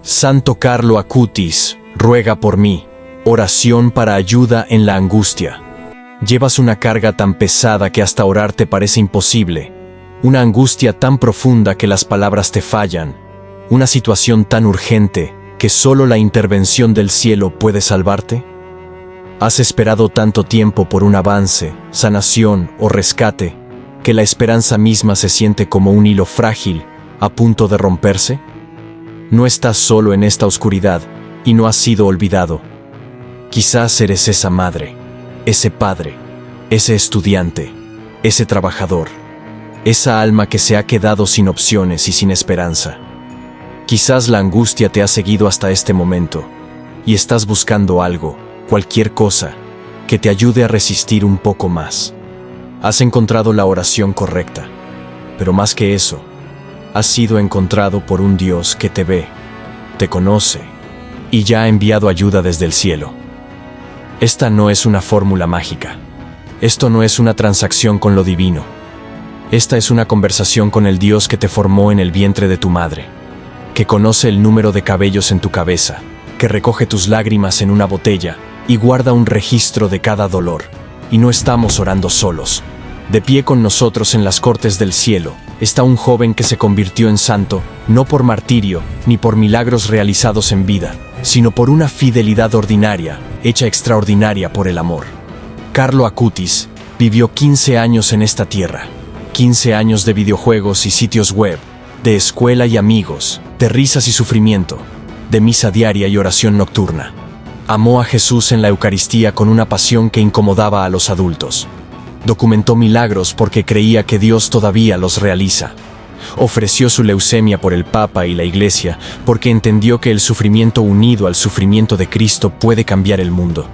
Santo Carlo Acutis, ruega por mí. Oración para ayuda en la angustia. Llevas una carga tan pesada que hasta orar te parece imposible. Una angustia tan profunda que las palabras te fallan. Una situación tan urgente que solo la intervención del cielo puede salvarte. ¿Has esperado tanto tiempo por un avance, sanación o rescate que la esperanza misma se siente como un hilo frágil a punto de romperse? No estás solo en esta oscuridad y no has sido olvidado. Quizás eres esa madre, ese padre, ese estudiante, ese trabajador, esa alma que se ha quedado sin opciones y sin esperanza. Quizás la angustia te ha seguido hasta este momento y estás buscando algo, cualquier cosa, que te ayude a resistir un poco más. Has encontrado la oración correcta, pero más que eso, has sido encontrado por un Dios que te ve, te conoce y ya ha enviado ayuda desde el cielo. Esta no es una fórmula mágica. Esto no es una transacción con lo divino. Esta es una conversación con el Dios que te formó en el vientre de tu madre, que conoce el número de cabellos en tu cabeza, que recoge tus lágrimas en una botella y guarda un registro de cada dolor. Y no estamos orando solos. De pie con nosotros en las cortes del cielo está un joven que se convirtió en santo, no por martirio ni por milagros realizados en vida, sino por una fidelidad ordinaria, hecha extraordinaria por el amor. Carlo Acutis vivió 15 años en esta tierra, 15 años de videojuegos y sitios web, de escuela y amigos, de risas y sufrimiento, de misa diaria y oración nocturna. Amó a Jesús en la Eucaristía con una pasión que incomodaba a los adultos. Documentó milagros porque creía que Dios todavía los realiza. Ofreció su leucemia por el Papa y la Iglesia porque entendió que el sufrimiento unido al sufrimiento de Cristo puede cambiar el mundo.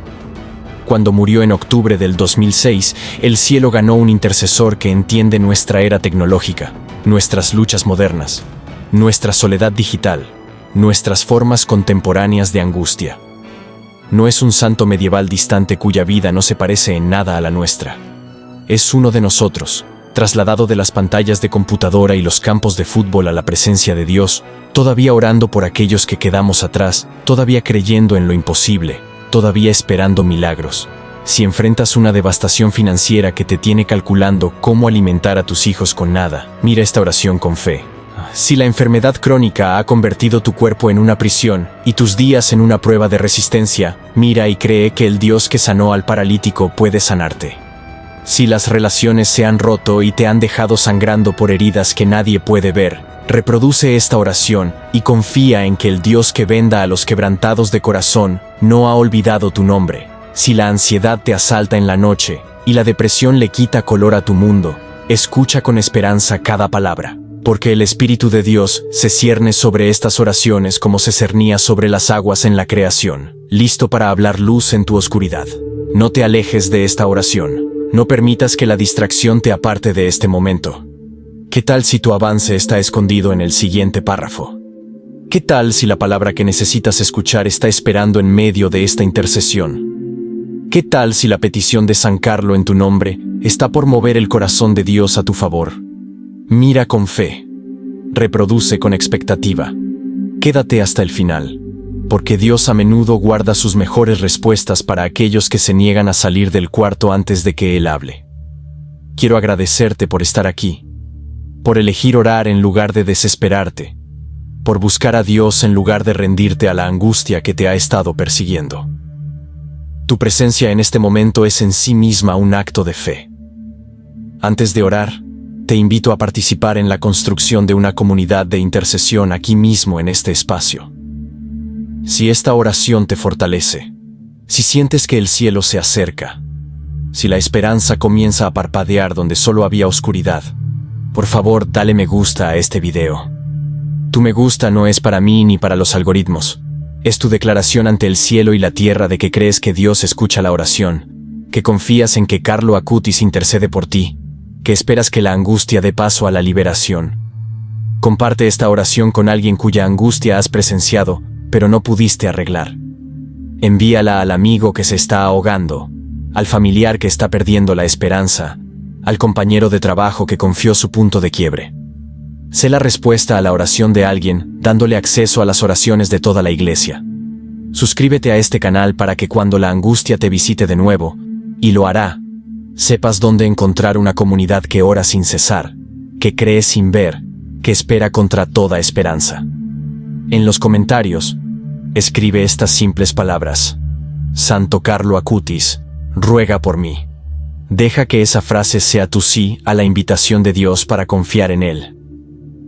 Cuando murió en octubre del 2006, el cielo ganó un intercesor que entiende nuestra era tecnológica, nuestras luchas modernas, nuestra soledad digital, nuestras formas contemporáneas de angustia. No es un santo medieval distante cuya vida no se parece en nada a la nuestra. Es uno de nosotros, trasladado de las pantallas de computadora y los campos de fútbol a la presencia de Dios, todavía orando por aquellos que quedamos atrás, todavía creyendo en lo imposible, todavía esperando milagros. Si enfrentas una devastación financiera que te tiene calculando cómo alimentar a tus hijos con nada, mira esta oración con fe. Si la enfermedad crónica ha convertido tu cuerpo en una prisión y tus días en una prueba de resistencia, mira y cree que el Dios que sanó al paralítico puede sanarte. Si las relaciones se han roto y te han dejado sangrando por heridas que nadie puede ver, reproduce esta oración y confía en que el Dios que venda a los quebrantados de corazón no ha olvidado tu nombre. Si la ansiedad te asalta en la noche y la depresión le quita color a tu mundo, escucha con esperanza cada palabra, porque el Espíritu de Dios se cierne sobre estas oraciones como se cernía sobre las aguas en la creación, listo para hablar luz en tu oscuridad. No te alejes de esta oración. No permitas que la distracción te aparte de este momento. ¿Qué tal si tu avance está escondido en el siguiente párrafo? ¿Qué tal si la palabra que necesitas escuchar está esperando en medio de esta intercesión? ¿Qué tal si la petición de San Carlo en tu nombre está por mover el corazón de Dios a tu favor? Mira con fe. Reproduce con expectativa. Quédate hasta el final, porque Dios a menudo guarda sus mejores respuestas para aquellos que se niegan a salir del cuarto antes de que Él hable. Quiero agradecerte por estar aquí, por elegir orar en lugar de desesperarte, por buscar a Dios en lugar de rendirte a la angustia que te ha estado persiguiendo. Tu presencia en este momento es en sí misma un acto de fe. Antes de orar, te invito a participar en la construcción de una comunidad de intercesión aquí mismo en este espacio. Si esta oración te fortalece, si sientes que el cielo se acerca, si la esperanza comienza a parpadear donde solo había oscuridad, por favor dale me gusta a este video. Tu me gusta no es para mí ni para los algoritmos, es tu declaración ante el cielo y la tierra de que crees que Dios escucha la oración, que confías en que Carlo Acutis intercede por ti, que esperas que la angustia dé paso a la liberación. Comparte esta oración con alguien cuya angustia has presenciado, pero no pudiste arreglar. Envíala al amigo que se está ahogando, al familiar que está perdiendo la esperanza, al compañero de trabajo que confió su punto de quiebre. Sé la respuesta a la oración de alguien, dándole acceso a las oraciones de toda la iglesia. Suscríbete a este canal para que cuando la angustia te visite de nuevo, y lo hará, sepas dónde encontrar una comunidad que ora sin cesar, que cree sin ver, que espera contra toda esperanza. En los comentarios, escribe estas simples palabras: Santo Carlo Acutis, ruega por mí. Deja que esa frase sea tu sí a la invitación de Dios para confiar en Él.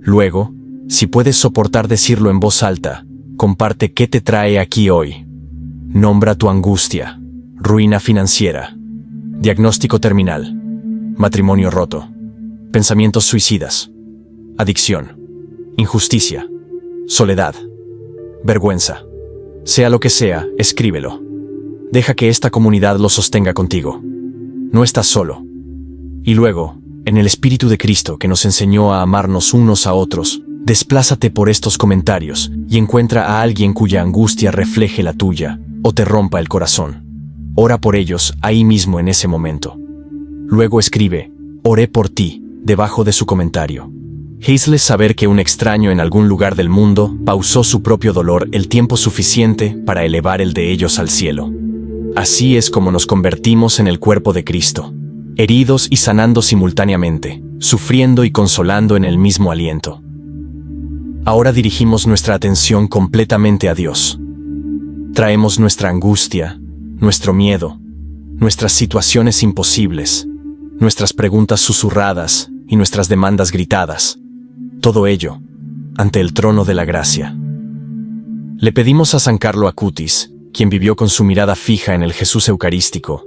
Luego, si puedes soportar decirlo en voz alta, comparte qué te trae aquí hoy. Nombra tu angustia: ruina financiera, diagnóstico terminal, matrimonio roto, pensamientos suicidas, adicción, injusticia, soledad, vergüenza. Sea lo que sea, escríbelo. Deja que esta comunidad lo sostenga contigo. No estás solo. Y luego, en el Espíritu de Cristo que nos enseñó a amarnos unos a otros, desplázate por estos comentarios y encuentra a alguien cuya angustia refleje la tuya o te rompa el corazón. Ora por ellos ahí mismo en ese momento. Luego escribe: oré por ti, debajo de su comentario. Hazles saber que un extraño en algún lugar del mundo pausó su propio dolor el tiempo suficiente para elevar el de ellos al cielo. Así es como nos convertimos en el cuerpo de Cristo, heridos y sanando simultáneamente, sufriendo y consolando en el mismo aliento. Ahora dirigimos nuestra atención completamente a Dios. Traemos nuestra angustia, nuestro miedo, nuestras situaciones imposibles, nuestras preguntas susurradas y nuestras demandas gritadas. Todo ello ante el trono de la gracia. Le pedimos a San Carlo Acutis, quien vivió con su mirada fija en el Jesús eucarístico,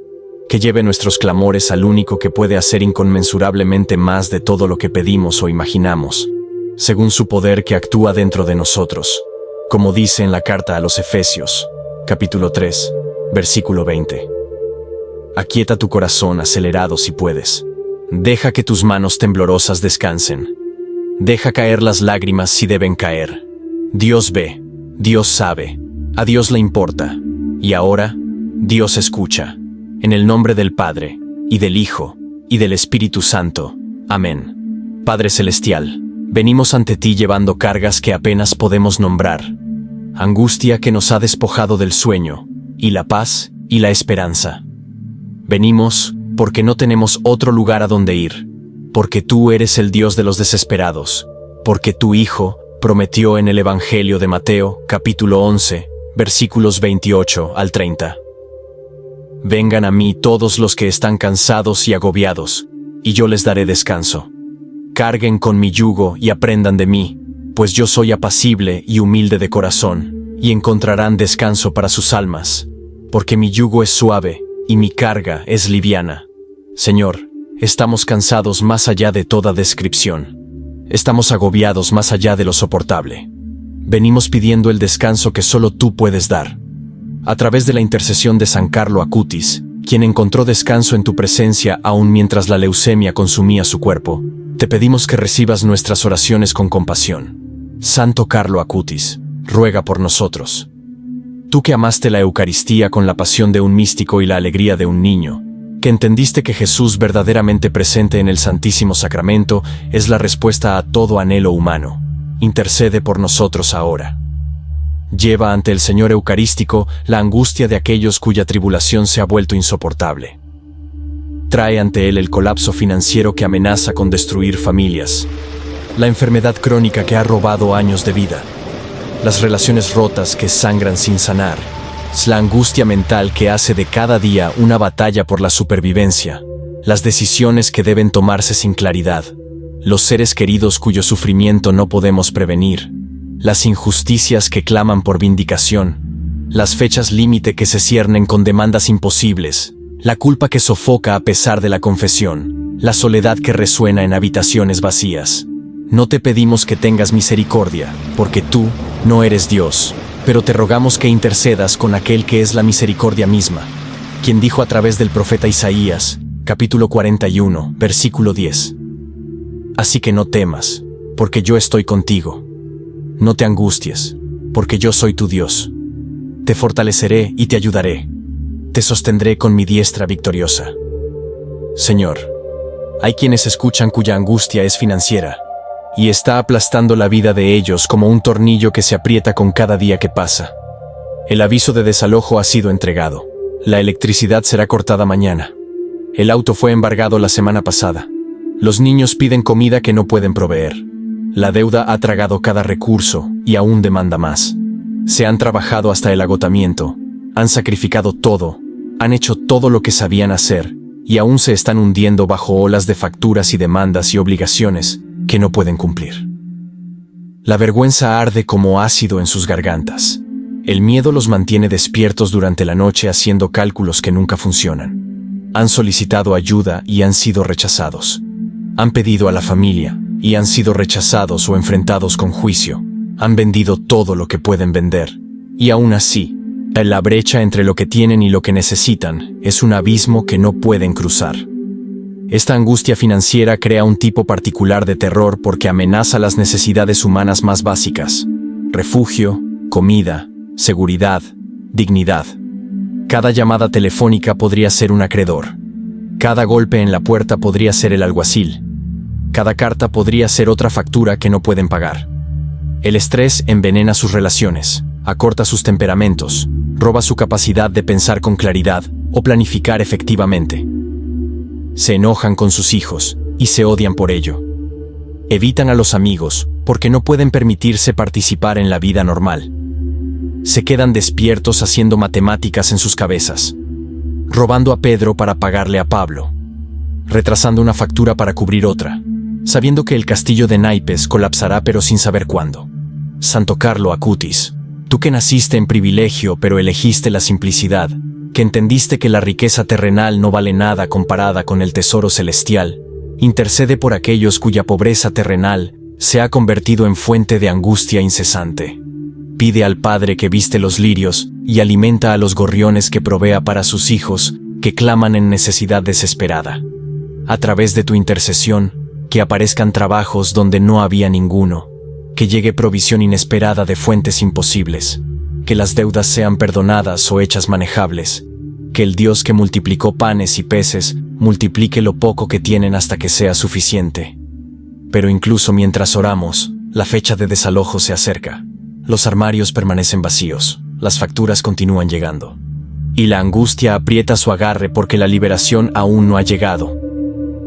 que lleve nuestros clamores al único que puede hacer inconmensurablemente más de todo lo que pedimos o imaginamos, según su poder que actúa dentro de nosotros, como dice en la carta a los Efesios, capítulo 3, versículo 20. Aquieta tu corazón acelerado si puedes. Deja que tus manos temblorosas descansen. Deja caer las lágrimas si deben caer. Dios ve, Dios sabe, a Dios le importa, y ahora, Dios escucha. En el nombre del Padre, y del Hijo, y del Espíritu Santo. Amén. Padre Celestial, venimos ante ti llevando cargas que apenas podemos nombrar. Angustia que nos ha despojado del sueño, y la paz, y la esperanza. Venimos, porque no tenemos otro lugar a donde ir, porque tú eres el Dios de los desesperados, porque tu Hijo prometió en el Evangelio de Mateo, capítulo 11, versículos 28 al 30. Vengan a mí todos los que están cansados y agobiados, y yo les daré descanso. Carguen con mi yugo y aprendan de mí, pues yo soy apacible y humilde de corazón, y encontrarán descanso para sus almas, porque mi yugo es suave y mi carga es liviana. Señor, estamos cansados más allá de toda descripción. Estamos agobiados más allá de lo soportable. Venimos pidiendo el descanso que solo tú puedes dar. A través de la intercesión de San Carlo Acutis, quien encontró descanso en tu presencia aún mientras la leucemia consumía su cuerpo, te pedimos que recibas nuestras oraciones con compasión. Santo Carlo Acutis, ruega por nosotros. Tú que amaste la Eucaristía con la pasión de un místico y la alegría de un niño, que entendiste que Jesús verdaderamente presente en el Santísimo Sacramento es la respuesta a todo anhelo humano, intercede por nosotros ahora. Lleva ante el Señor Eucarístico la angustia de aquellos cuya tribulación se ha vuelto insoportable. Trae ante Él el colapso financiero que amenaza con destruir familias, la enfermedad crónica que ha robado años de vida, las relaciones rotas que sangran sin sanar, la angustia mental que hace de cada día una batalla por la supervivencia, las decisiones que deben tomarse sin claridad, los seres queridos cuyo sufrimiento no podemos prevenir, las injusticias que claman por vindicación, las fechas límite que se ciernen con demandas imposibles, la culpa que sofoca a pesar de la confesión, la soledad que resuena en habitaciones vacías. No te pedimos que tengas misericordia, porque tú no eres Dios, pero te rogamos que intercedas con aquel que es la misericordia misma, quien dijo a través del profeta Isaías, capítulo 41, versículo 10. Así que no temas, porque yo estoy contigo. No te angusties, porque yo soy tu Dios. Te fortaleceré y te ayudaré. Te sostendré con mi diestra victoriosa. Señor, hay quienes escuchan cuya angustia es financiera, y está aplastando la vida de ellos como un tornillo que se aprieta con cada día que pasa. El aviso de desalojo ha sido entregado. La electricidad será cortada mañana. El auto fue embargado la semana pasada. Los niños piden comida que no pueden proveer. La deuda ha tragado cada recurso y aún demanda más. Se han trabajado hasta el agotamiento, han sacrificado todo, han hecho todo lo que sabían hacer y aún se están hundiendo bajo olas de facturas y demandas y obligaciones que no pueden cumplir. La vergüenza arde como ácido en sus gargantas. El miedo los mantiene despiertos durante la noche haciendo cálculos que nunca funcionan. Han solicitado ayuda y han sido rechazados. Han pedido a la familia y han sido rechazados o enfrentados con juicio. Han vendido todo lo que pueden vender. Y aún así, la brecha entre lo que tienen y lo que necesitan es un abismo que no pueden cruzar. Esta angustia financiera crea un tipo particular de terror porque amenaza las necesidades humanas más básicas: refugio, comida, seguridad, dignidad. Cada llamada telefónica podría ser un acreedor. Cada golpe en la puerta podría ser el alguacil. Cada carta podría ser otra factura que no pueden pagar. El estrés envenena sus relaciones, acorta sus temperamentos, roba su capacidad de pensar con claridad o planificar efectivamente. Se enojan con sus hijos y se odian por ello. Evitan a los amigos porque no pueden permitirse participar en la vida normal. Se quedan despiertos haciendo matemáticas en sus cabezas, robando a Pedro para pagarle a Pablo, retrasando una factura para cubrir otra, sabiendo que el castillo de naipes colapsará pero sin saber cuándo. Santo Carlo Acutis, tú que naciste en privilegio pero elegiste la simplicidad, que entendiste que la riqueza terrenal no vale nada comparada con el tesoro celestial, intercede por aquellos cuya pobreza terrenal se ha convertido en fuente de angustia incesante. Pide al Padre que viste los lirios y alimenta a los gorriones que provea para sus hijos que claman en necesidad desesperada. A través de tu intercesión, que aparezcan trabajos donde no había ninguno, que llegue provisión inesperada de fuentes imposibles, que las deudas sean perdonadas o hechas manejables, que el Dios que multiplicó panes y peces multiplique lo poco que tienen hasta que sea suficiente. Pero incluso mientras oramos, la fecha de desalojo se acerca. Los armarios permanecen vacíos, las facturas continúan llegando. Y la angustia aprieta su agarre porque la liberación aún no ha llegado.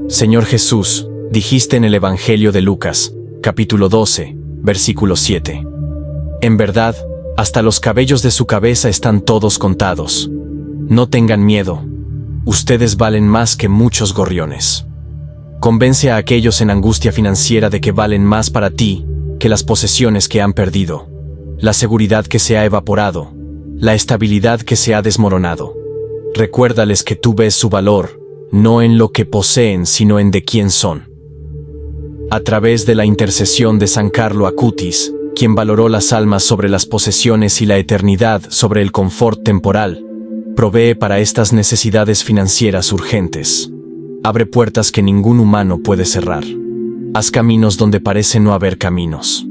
Señor Jesús, dijiste en el Evangelio de Lucas, capítulo 12, versículo 7. En verdad, hasta los cabellos de su cabeza están todos contados. No tengan miedo. Ustedes valen más que muchos gorriones. Convence a aquellos en angustia financiera de que valen más para ti que las posesiones que han perdido, la seguridad que se ha evaporado, la estabilidad que se ha desmoronado. Recuérdales que tú ves su valor, no en lo que poseen, sino en de quién son. A través de la intercesión de San Carlo Acutis, quien valoró las almas sobre las posesiones y la eternidad sobre el confort temporal, provee para estas necesidades financieras urgentes. Abre puertas que ningún humano puede cerrar. Haz caminos donde parece no haber caminos.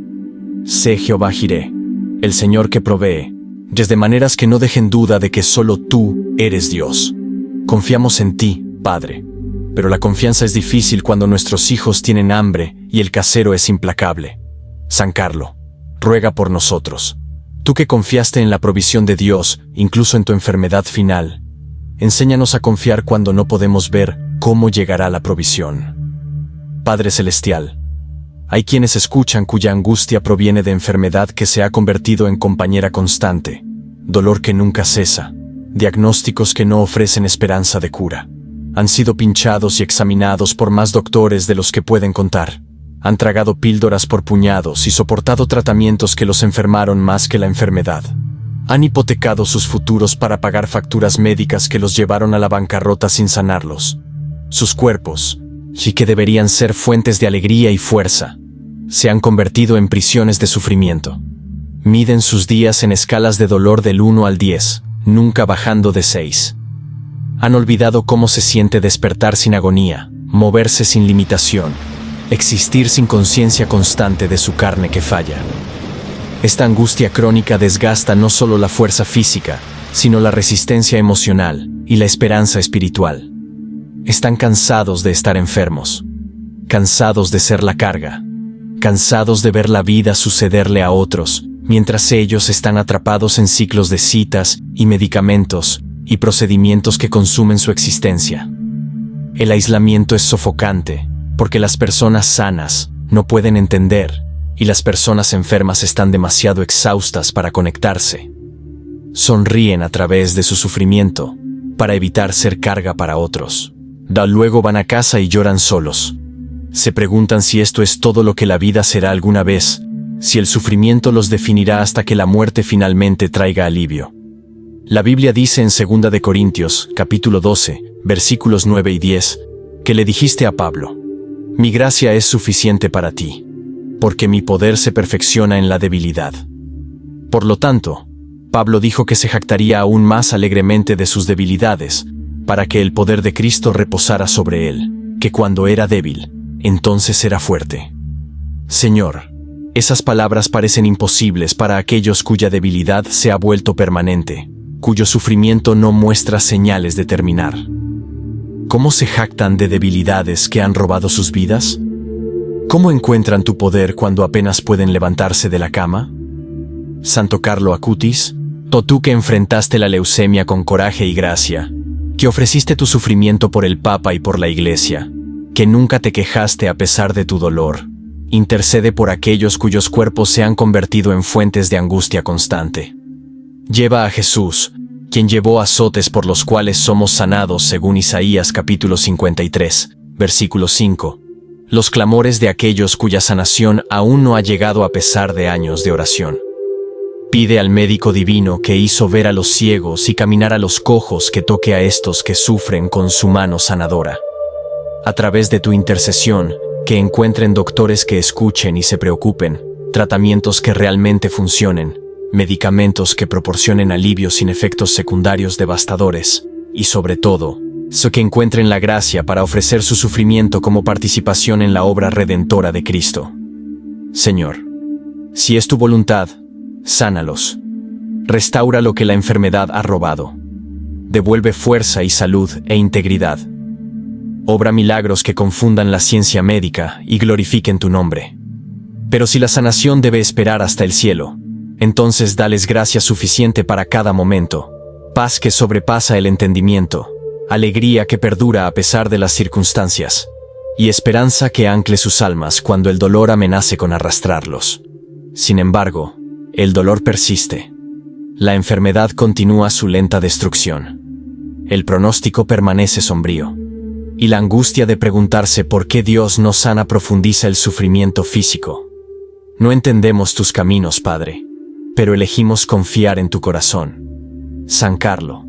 Sé Jehová Jireh, el Señor que provee, desde maneras que no dejen duda de que solo tú eres Dios. Confiamos en ti, Padre, pero la confianza es difícil cuando nuestros hijos tienen hambre y el casero es implacable. San Carlo, ruega por nosotros. Tú que confiaste en la provisión de Dios, incluso en tu enfermedad final, enséñanos a confiar cuando no podemos ver cómo llegará la provisión. Padre Celestial, hay quienes escuchan cuya angustia proviene de enfermedad que se ha convertido en compañera constante, dolor que nunca cesa, diagnósticos que no ofrecen esperanza de cura. Han sido pinchados y examinados por más doctores de los que pueden contar. Han tragado píldoras por puñados y soportado tratamientos que los enfermaron más que la enfermedad. Han hipotecado sus futuros para pagar facturas médicas que los llevaron a la bancarrota sin sanarlos. Sus cuerpos, sí que deberían ser fuentes de alegría y fuerza, se han convertido en prisiones de sufrimiento. Miden sus días en escalas de dolor del 1 al 10, nunca bajando de 6. Han olvidado cómo se siente despertar sin agonía, moverse sin limitación, existir sin conciencia constante de su carne que falla. Esta angustia crónica desgasta no solo la fuerza física, sino la resistencia emocional y la esperanza espiritual. Están cansados de estar enfermos, cansados de ser la carga, cansados de ver la vida sucederle a otros, mientras ellos están atrapados en ciclos de citas y medicamentos y procedimientos que consumen su existencia. El aislamiento es sofocante, porque las personas sanas no pueden entender y las personas enfermas están demasiado exhaustas para conectarse. Sonríen a través de su sufrimiento para evitar ser carga para otros. Luego van a casa y lloran solos. Se preguntan si esto es todo lo que la vida será alguna vez, si el sufrimiento los definirá hasta que la muerte finalmente traiga alivio. La Biblia dice en 2 de Corintios, capítulo 12, versículos 9 y 10, que le dijiste a Pablo: «Mi gracia es suficiente para ti, porque mi poder se perfecciona en la debilidad». Por lo tanto, Pablo dijo que se jactaría aún más alegremente de sus debilidades, para que el poder de Cristo reposara sobre él, que cuando era débil, entonces era fuerte. Señor, esas palabras parecen imposibles para aquellos cuya debilidad se ha vuelto permanente, cuyo sufrimiento no muestra señales de terminar. ¿Cómo se jactan de debilidades que han robado sus vidas? ¿Cómo encuentran tu poder cuando apenas pueden levantarse de la cama? Santo Carlo Acutis, tú que enfrentaste la leucemia con coraje y gracia, que ofreciste tu sufrimiento por el Papa y por la Iglesia, que nunca te quejaste a pesar de tu dolor, intercede por aquellos cuyos cuerpos se han convertido en fuentes de angustia constante. Lleva a Jesús, quien llevó azotes por los cuales somos sanados según Isaías capítulo 53, versículo 5, los clamores de aquellos cuya sanación aún no ha llegado a pesar de años de oración. Pide al médico divino que hizo ver a los ciegos y caminar a los cojos que toque a estos que sufren con su mano sanadora. A través de tu intercesión, que encuentren doctores que escuchen y se preocupen, tratamientos que realmente funcionen, medicamentos que proporcionen alivio sin efectos secundarios devastadores, y sobre todo, que encuentren la gracia para ofrecer su sufrimiento como participación en la obra redentora de Cristo. Señor, si es tu voluntad, sánalos. Restaura lo que la enfermedad ha robado. Devuelve fuerza y salud e integridad. Obra milagros que confundan la ciencia médica y glorifiquen tu nombre. Pero si la sanación debe esperar hasta el cielo, entonces dales gracia suficiente para cada momento, paz que sobrepasa el entendimiento, alegría que perdura a pesar de las circunstancias, y esperanza que ancle sus almas cuando el dolor amenace con arrastrarlos. Sin embargo, el dolor persiste. La enfermedad continúa su lenta destrucción. El pronóstico permanece sombrío. Y la angustia de preguntarse por qué Dios no sana profundiza el sufrimiento físico. No entendemos tus caminos, Padre, pero elegimos confiar en tu corazón. San Carlo,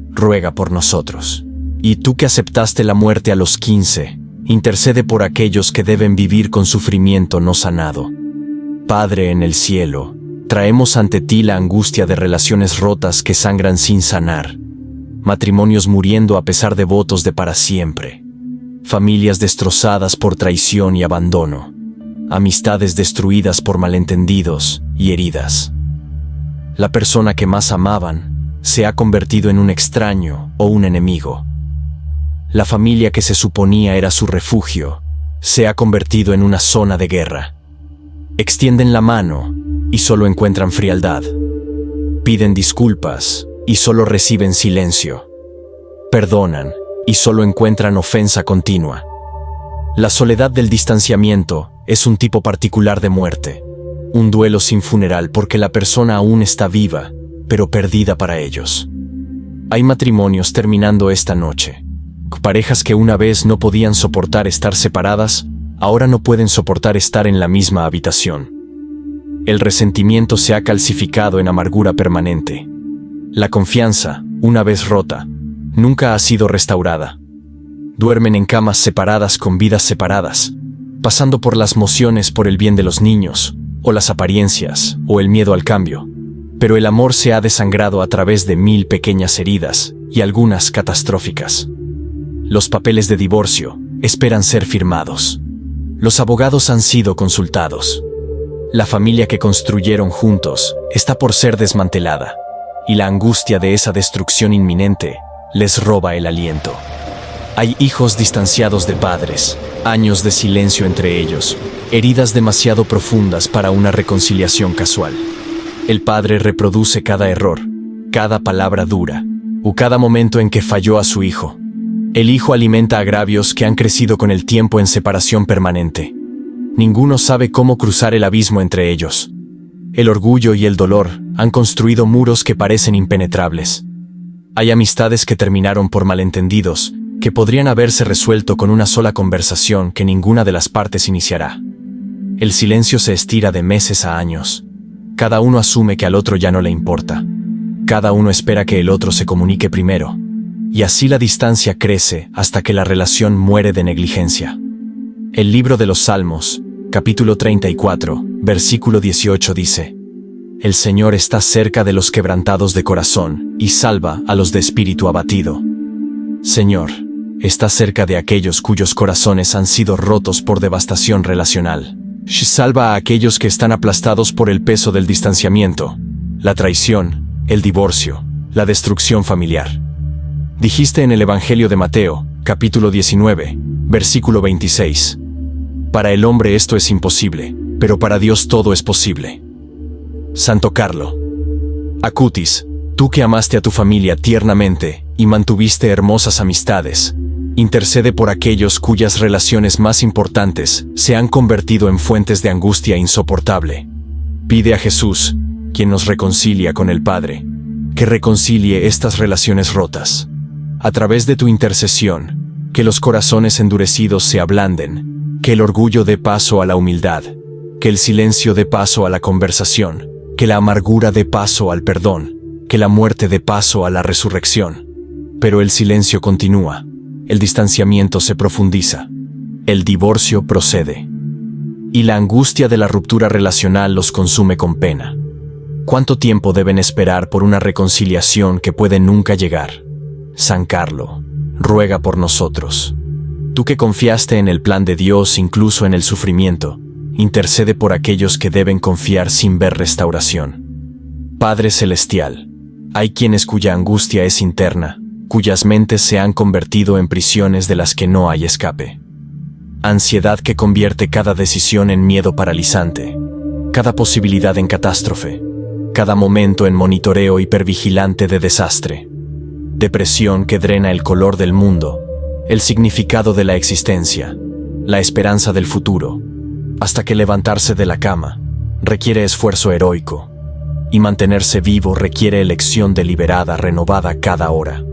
ruega por nosotros. Y tú que aceptaste la muerte a los 15, intercede por aquellos que deben vivir con sufrimiento no sanado. Padre en el cielo, traemos ante ti la angustia de relaciones rotas que sangran sin sanar, matrimonios muriendo a pesar de votos de para siempre, familias destrozadas por traición y abandono, amistades destruidas por malentendidos y heridas. La persona que más amaban se ha convertido en un extraño o un enemigo. La familia que se suponía era su refugio se ha convertido en una zona de guerra. Extienden la mano y solo encuentran frialdad. Piden disculpas y solo reciben silencio. Perdonan y solo encuentran ofensa continua. La soledad del distanciamiento es un tipo particular de muerte, un duelo sin funeral porque la persona aún está viva, pero perdida para ellos. Hay matrimonios terminando esta noche. Parejas que una vez no podían soportar estar separadas, ahora no pueden soportar estar en la misma habitación. El resentimiento se ha calcificado en amargura permanente. La confianza, una vez rota, nunca ha sido restaurada. Duermen en camas separadas con vidas separadas, pasando por las mociones por el bien de los niños, o las apariencias, o el miedo al cambio. Pero el amor se ha desangrado a través de 1000 pequeñas heridas, y algunas catastróficas. Los papeles de divorcio esperan ser firmados. Los abogados han sido consultados. La familia que construyeron juntos está por ser desmantelada, y la angustia de esa destrucción inminente les roba el aliento. Hay hijos distanciados de padres, años de silencio entre ellos, heridas demasiado profundas para una reconciliación casual. El padre reproduce cada error, cada palabra dura, o cada momento en que falló a su hijo. El hijo alimenta agravios que han crecido con el tiempo en separación permanente. Ninguno sabe cómo cruzar el abismo entre ellos. El orgullo y el dolor han construido muros que parecen impenetrables. Hay amistades que terminaron por malentendidos, que podrían haberse resuelto con una sola conversación que ninguna de las partes iniciará. El silencio se estira de meses a años. Cada uno asume que al otro ya no le importa. Cada uno espera que el otro se comunique primero. Y así la distancia crece hasta que la relación muere de negligencia. El libro de los Salmos, capítulo 34, versículo 18 dice: El Señor está cerca de los quebrantados de corazón y salva a los de espíritu abatido. Señor, está cerca de aquellos cuyos corazones han sido rotos por devastación relacional. Salva a aquellos que están aplastados por el peso del distanciamiento, la traición, el divorcio, la destrucción familiar. Dijiste en el Evangelio de Mateo, capítulo 19, versículo 26: Para el hombre esto es imposible, pero para Dios todo es posible. Santo Carlo. Acutis, tú que amaste a tu familia tiernamente y mantuviste hermosas amistades, intercede por aquellos cuyas relaciones más importantes se han convertido en fuentes de angustia insoportable. Pide a Jesús, quien nos reconcilia con el Padre, que reconcilie estas relaciones rotas. A través de tu intercesión, que los corazones endurecidos se ablanden, que el orgullo dé paso a la humildad, que el silencio dé paso a la conversación, que la amargura dé paso al perdón, que la muerte dé paso a la resurrección. Pero el silencio continúa. El distanciamiento se profundiza, el divorcio procede, y la angustia de la ruptura relacional los consume con pena. ¿Cuánto tiempo deben esperar por una reconciliación que puede nunca llegar? San Carlo, ruega por nosotros. Tú que confiaste en el plan de Dios incluso en el sufrimiento, intercede por aquellos que deben confiar sin ver restauración. Padre Celestial, hay quienes cuya angustia es interna, cuyas mentes se han convertido en prisiones de las que no hay escape. Ansiedad que convierte cada decisión en miedo paralizante, cada posibilidad en catástrofe, cada momento en monitoreo hipervigilante de desastre. Depresión que drena el color del mundo, el significado de la existencia, la esperanza del futuro, hasta que levantarse de la cama requiere esfuerzo heroico, y mantenerse vivo requiere elección deliberada renovada cada hora.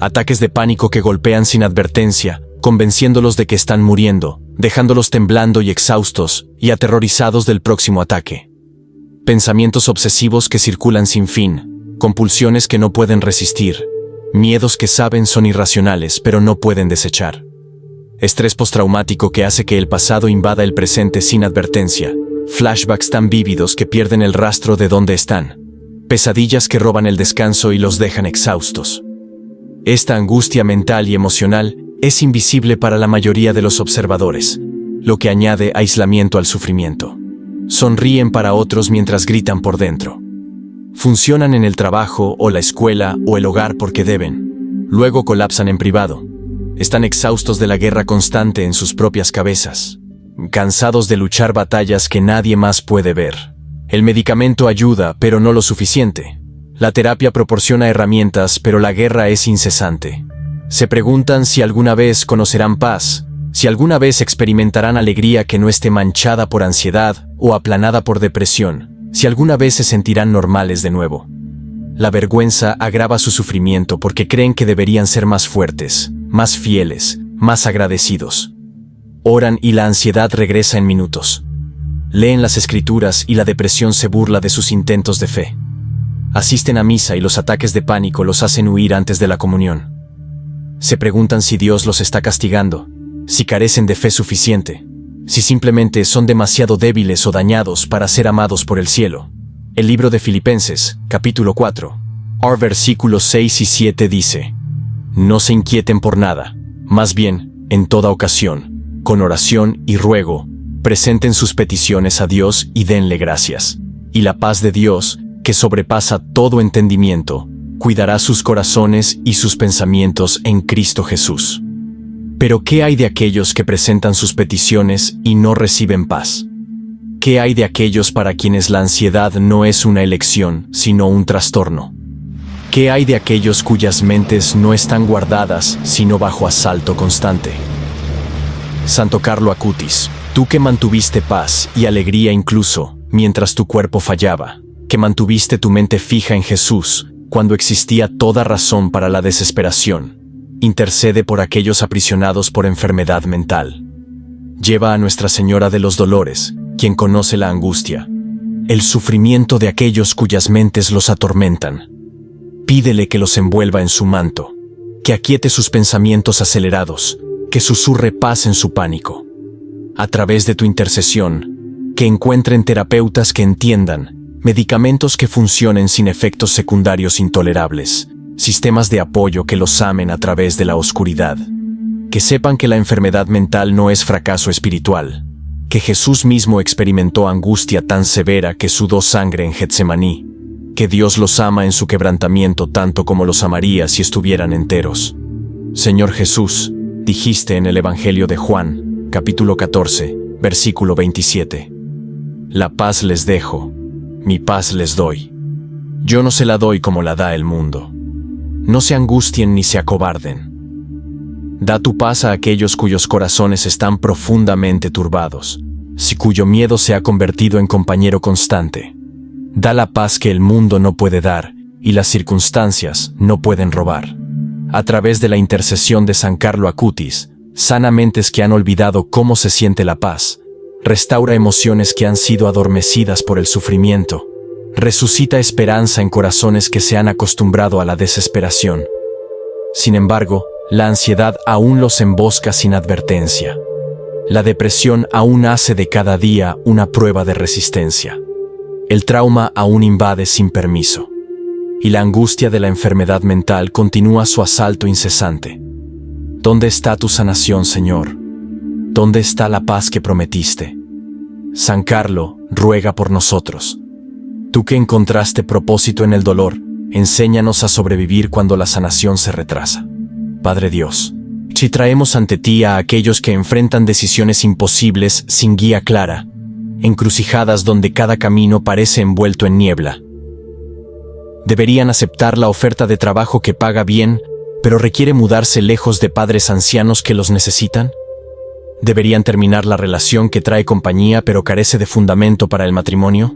Ataques de pánico que golpean sin advertencia, convenciéndolos de que están muriendo, dejándolos temblando y exhaustos y aterrorizados del próximo ataque. Pensamientos obsesivos que circulan sin fin, compulsiones que no pueden resistir, miedos que saben son irracionales pero no pueden desechar. Estrés postraumático que hace que el pasado invada el presente sin advertencia, flashbacks tan vívidos que pierden el rastro de dónde están, pesadillas que roban el descanso y los dejan exhaustos. Esta angustia mental y emocional es invisible para la mayoría de los observadores, lo que añade aislamiento al sufrimiento. Sonríen para otros mientras gritan por dentro. Funcionan en el trabajo o la escuela o el hogar porque deben. Luego colapsan en privado. Están exhaustos de la guerra constante en sus propias cabezas, cansados de luchar batallas que nadie más puede ver. El medicamento ayuda, pero no lo suficiente. La terapia proporciona herramientas, pero la guerra es incesante. Se preguntan si alguna vez conocerán paz, si alguna vez experimentarán alegría que no esté manchada por ansiedad o aplanada por depresión, si alguna vez se sentirán normales de nuevo. La vergüenza agrava su sufrimiento porque creen que deberían ser más fuertes, más fieles, más agradecidos. Oran y la ansiedad regresa en minutos. Leen las escrituras y la depresión se burla de sus intentos de fe. Asisten a misa y los ataques de pánico los hacen huir antes de la comunión. Se preguntan si Dios los está castigando, si carecen de fe suficiente, si simplemente son demasiado débiles o dañados para ser amados por el cielo. El libro de Filipenses, capítulo 4, versículos 6 y 7 dice: No se inquieten por nada, más bien, en toda ocasión, con oración y ruego, presenten sus peticiones a Dios y denle gracias. Y la paz de Dios, que sobrepasa todo entendimiento, cuidará sus corazones y sus pensamientos en Cristo Jesús. Pero ¿qué hay de aquellos que presentan sus peticiones y no reciben paz? ¿Qué hay de aquellos para quienes la ansiedad no es una elección, sino un trastorno? ¿Qué hay de aquellos cuyas mentes no están guardadas, sino bajo asalto constante? Santo Carlo Acutis, tú que mantuviste paz y alegría incluso mientras tu cuerpo fallaba, que mantuviste tu mente fija en Jesús cuando existía toda razón para la desesperación, intercede por aquellos aprisionados por enfermedad mental. Lleva a Nuestra Señora de los Dolores, quien conoce la angustia, el sufrimiento de aquellos cuyas mentes los atormentan. Pídele que los envuelva en su manto, que aquiete sus pensamientos acelerados, que susurre paz en su pánico. A través de tu intercesión, que encuentren terapeutas que entiendan, medicamentos que funcionen sin efectos secundarios intolerables, sistemas de apoyo que los amen a través de la oscuridad. Que sepan que la enfermedad mental no es fracaso espiritual, que Jesús mismo experimentó angustia tan severa que sudó sangre en Getsemaní, que Dios los ama en su quebrantamiento tanto como los amaría si estuvieran enteros. Señor Jesús, dijiste en el Evangelio de Juan, capítulo 14, versículo 27. La paz les dejo, mi paz les doy. Yo no se la doy como la da el mundo. No se angustien ni se acobarden. Da tu paz a aquellos cuyos corazones están profundamente turbados, si cuyo miedo se ha convertido en compañero constante. Da la paz que el mundo no puede dar y las circunstancias no pueden robar. A través de la intercesión de San Carlo Acutis, sana mentes que han olvidado cómo se siente la paz, restaura emociones que han sido adormecidas por el sufrimiento, resucita esperanza en corazones que se han acostumbrado a la desesperación. Sin embargo, la ansiedad aún los embosca sin advertencia. La depresión aún hace de cada día una prueba de resistencia. El trauma aún invade sin permiso. Y la angustia de la enfermedad mental continúa su asalto incesante. ¿Dónde está tu sanación, Señor? ¿Dónde está la paz que prometiste? San Carlo, ruega por nosotros. Tú que encontraste propósito en el dolor, enséñanos a sobrevivir cuando la sanación se retrasa. Padre Dios, si traemos ante ti a aquellos que enfrentan decisiones imposibles sin guía clara, encrucijadas donde cada camino parece envuelto en niebla, deberían aceptar la oferta de trabajo que paga bien, pero requiere mudarse lejos de padres ancianos que los necesitan. ¿Deberían terminar la relación que trae compañía pero carece de fundamento para el matrimonio?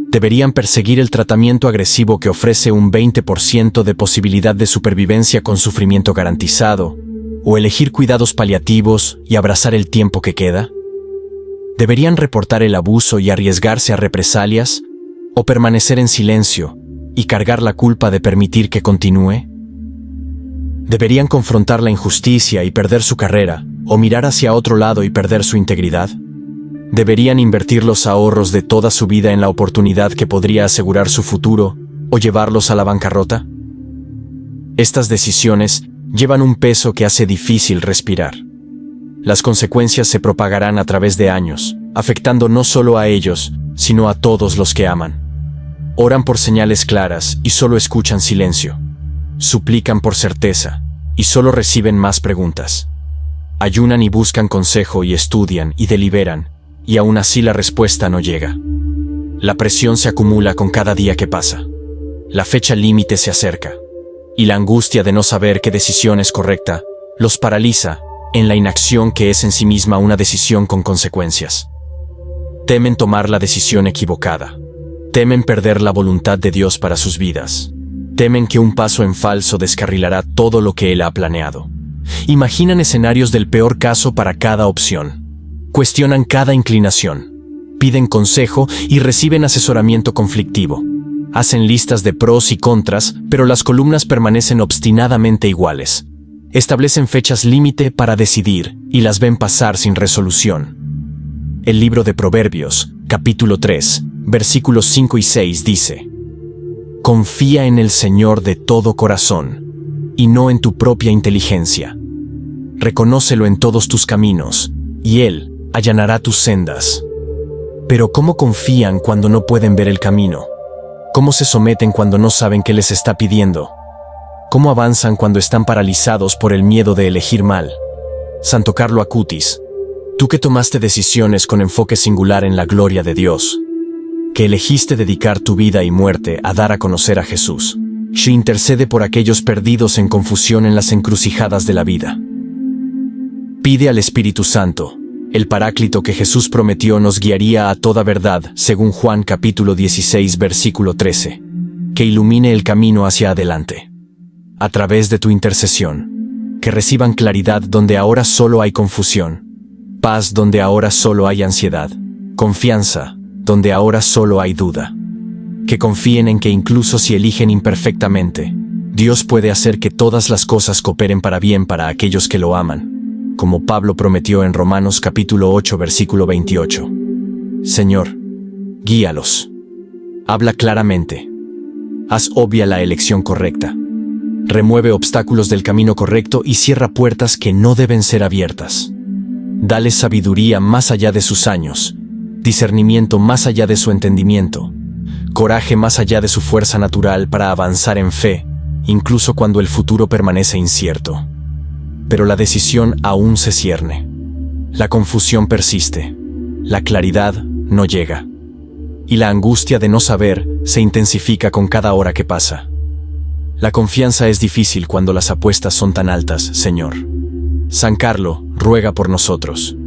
¿Deberían perseguir el tratamiento agresivo que ofrece un 20% de posibilidad de supervivencia con sufrimiento garantizado? ¿O elegir cuidados paliativos y abrazar el tiempo que queda? ¿Deberían reportar el abuso y arriesgarse a represalias? ¿O permanecer en silencio y cargar la culpa de permitir que continúe? ¿Deberían confrontar la injusticia y perder su carrera, o mirar hacia otro lado y perder su integridad? ¿Deberían invertir los ahorros de toda su vida en la oportunidad que podría asegurar su futuro, o llevarlos a la bancarrota? Estas decisiones llevan un peso que hace difícil respirar. Las consecuencias se propagarán a través de años, afectando no solo a ellos, sino a todos los que aman. Oran por señales claras y solo escuchan silencio. Suplican por certeza y solo reciben más preguntas. Ayunan y buscan consejo y estudian y deliberan, y aún así la respuesta no llega. La presión se acumula con cada día que pasa. La fecha límite se acerca, y la angustia de no saber qué decisión es correcta los paraliza en la inacción que es en sí misma una decisión con consecuencias. Temen tomar la decisión equivocada. Temen perder la voluntad de Dios para sus vidas. Temen que un paso en falso descarrilará todo lo que Él ha planeado. Imaginan escenarios del peor caso para cada opción. Cuestionan cada inclinación. Piden consejo y reciben asesoramiento conflictivo. Hacen listas de pros y contras, pero las columnas permanecen obstinadamente iguales. Establecen fechas límite para decidir y las ven pasar sin resolución. El libro de Proverbios, capítulo 3, versículos 5 y 6 dice: Confía en el Señor de todo corazón, y no en tu propia inteligencia. Reconócelo en todos tus caminos, y Él allanará tus sendas. Pero ¿cómo confían cuando no pueden ver el camino? ¿Cómo se someten cuando no saben qué les está pidiendo? ¿Cómo avanzan cuando están paralizados por el miedo de elegir mal? Santo Carlo Acutis, tú que tomaste decisiones con enfoque singular en la gloria de Dios, que elegiste dedicar tu vida y muerte a dar a conocer a Jesús, intercede por aquellos perdidos en confusión en las encrucijadas de la vida. Pide al Espíritu Santo, el Paráclito que Jesús prometió nos guiaría a toda verdad, según Juan capítulo 16 versículo 13, que ilumine el camino hacia adelante. A través de tu intercesión, que reciban claridad donde ahora solo hay confusión, paz donde ahora solo hay ansiedad, confianza donde ahora solo hay duda. Que confíen en que incluso si eligen imperfectamente, Dios puede hacer que todas las cosas cooperen para bien para aquellos que lo aman, como Pablo prometió en Romanos capítulo 8 versículo 28. Señor, guíalos. Habla claramente. Haz obvia la elección correcta. Remueve obstáculos del camino correcto y cierra puertas que no deben ser abiertas. Dale sabiduría más allá de sus años, discernimiento más allá de su entendimiento, coraje más allá de su fuerza natural para avanzar en fe, incluso cuando el futuro permanece incierto. Pero la decisión aún se cierne. La confusión persiste. La claridad no llega. Y la angustia de no saber se intensifica con cada hora que pasa. La confianza es difícil cuando las apuestas son tan altas, Señor. San Carlo, ruega por nosotros.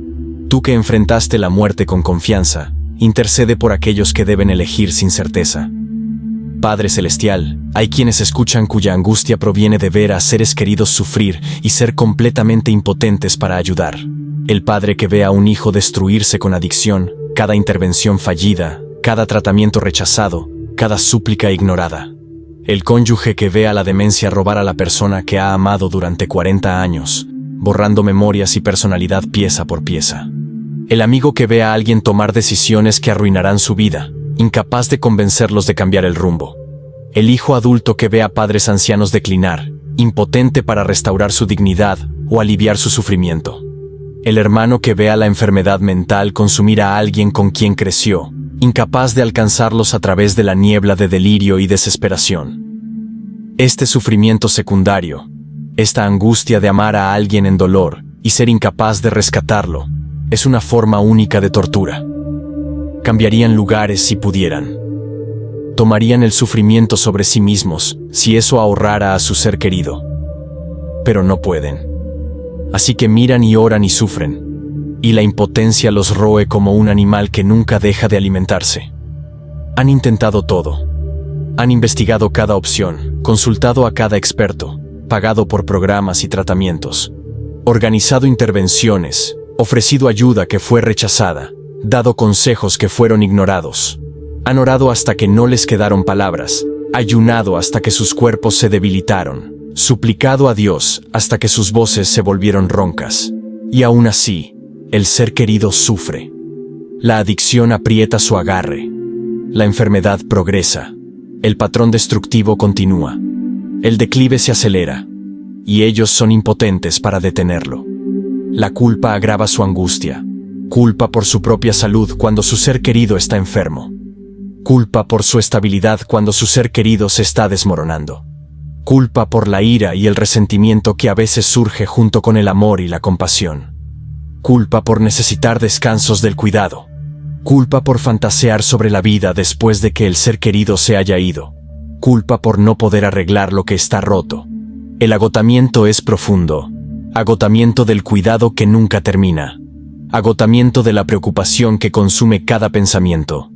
Tú que enfrentaste la muerte con confianza, intercede por aquellos que deben elegir sin certeza. Padre Celestial, hay quienes escuchan cuya angustia proviene de ver a seres queridos sufrir y ser completamente impotentes para ayudar. El padre que ve a un hijo destruirse con adicción, cada intervención fallida, cada tratamiento rechazado, cada súplica ignorada. El cónyuge que ve a la demencia robar a la persona que ha amado durante 40 años, borrando memorias y personalidad pieza por pieza. El amigo que ve a alguien tomar decisiones que arruinarán su vida, incapaz de convencerlos de cambiar el rumbo. El hijo adulto que ve a padres ancianos declinar, impotente para restaurar su dignidad o aliviar su sufrimiento. El hermano que ve a la enfermedad mental consumir a alguien con quien creció, incapaz de alcanzarlos a través de la niebla de delirio y desesperación. Este sufrimiento secundario, esta angustia de amar a alguien en dolor y ser incapaz de rescatarlo, es una forma única de tortura. Cambiarían lugares si pudieran. Tomarían el sufrimiento sobre sí mismos si eso ahorrara a su ser querido. Pero no pueden. Así que miran y oran y sufren. Y la impotencia los roe como un animal que nunca deja de alimentarse. Han intentado todo. Han investigado cada opción, consultado a cada experto, pagado por programas y tratamientos, organizado intervenciones, ofrecido ayuda que fue rechazada, dado consejos que fueron ignorados. Han orado hasta que no les quedaron palabras, ayunado hasta que sus cuerpos se debilitaron, suplicado a Dios hasta que sus voces se volvieron roncas. Y aún así, el ser querido sufre. La adicción aprieta su agarre. La enfermedad progresa. El patrón destructivo continúa. El declive se acelera. Y ellos son impotentes para detenerlo. La culpa agrava su angustia. Culpa por su propia salud cuando su ser querido está enfermo. Culpa por su estabilidad cuando su ser querido se está desmoronando. Culpa por la ira y el resentimiento que a veces surge junto con el amor y la compasión. Culpa por necesitar descansos del cuidado. Culpa por fantasear sobre la vida después de que el ser querido se haya ido. Culpa por no poder arreglar lo que está roto. El agotamiento es profundo. Agotamiento del cuidado que nunca termina. Agotamiento de la preocupación que consume cada pensamiento.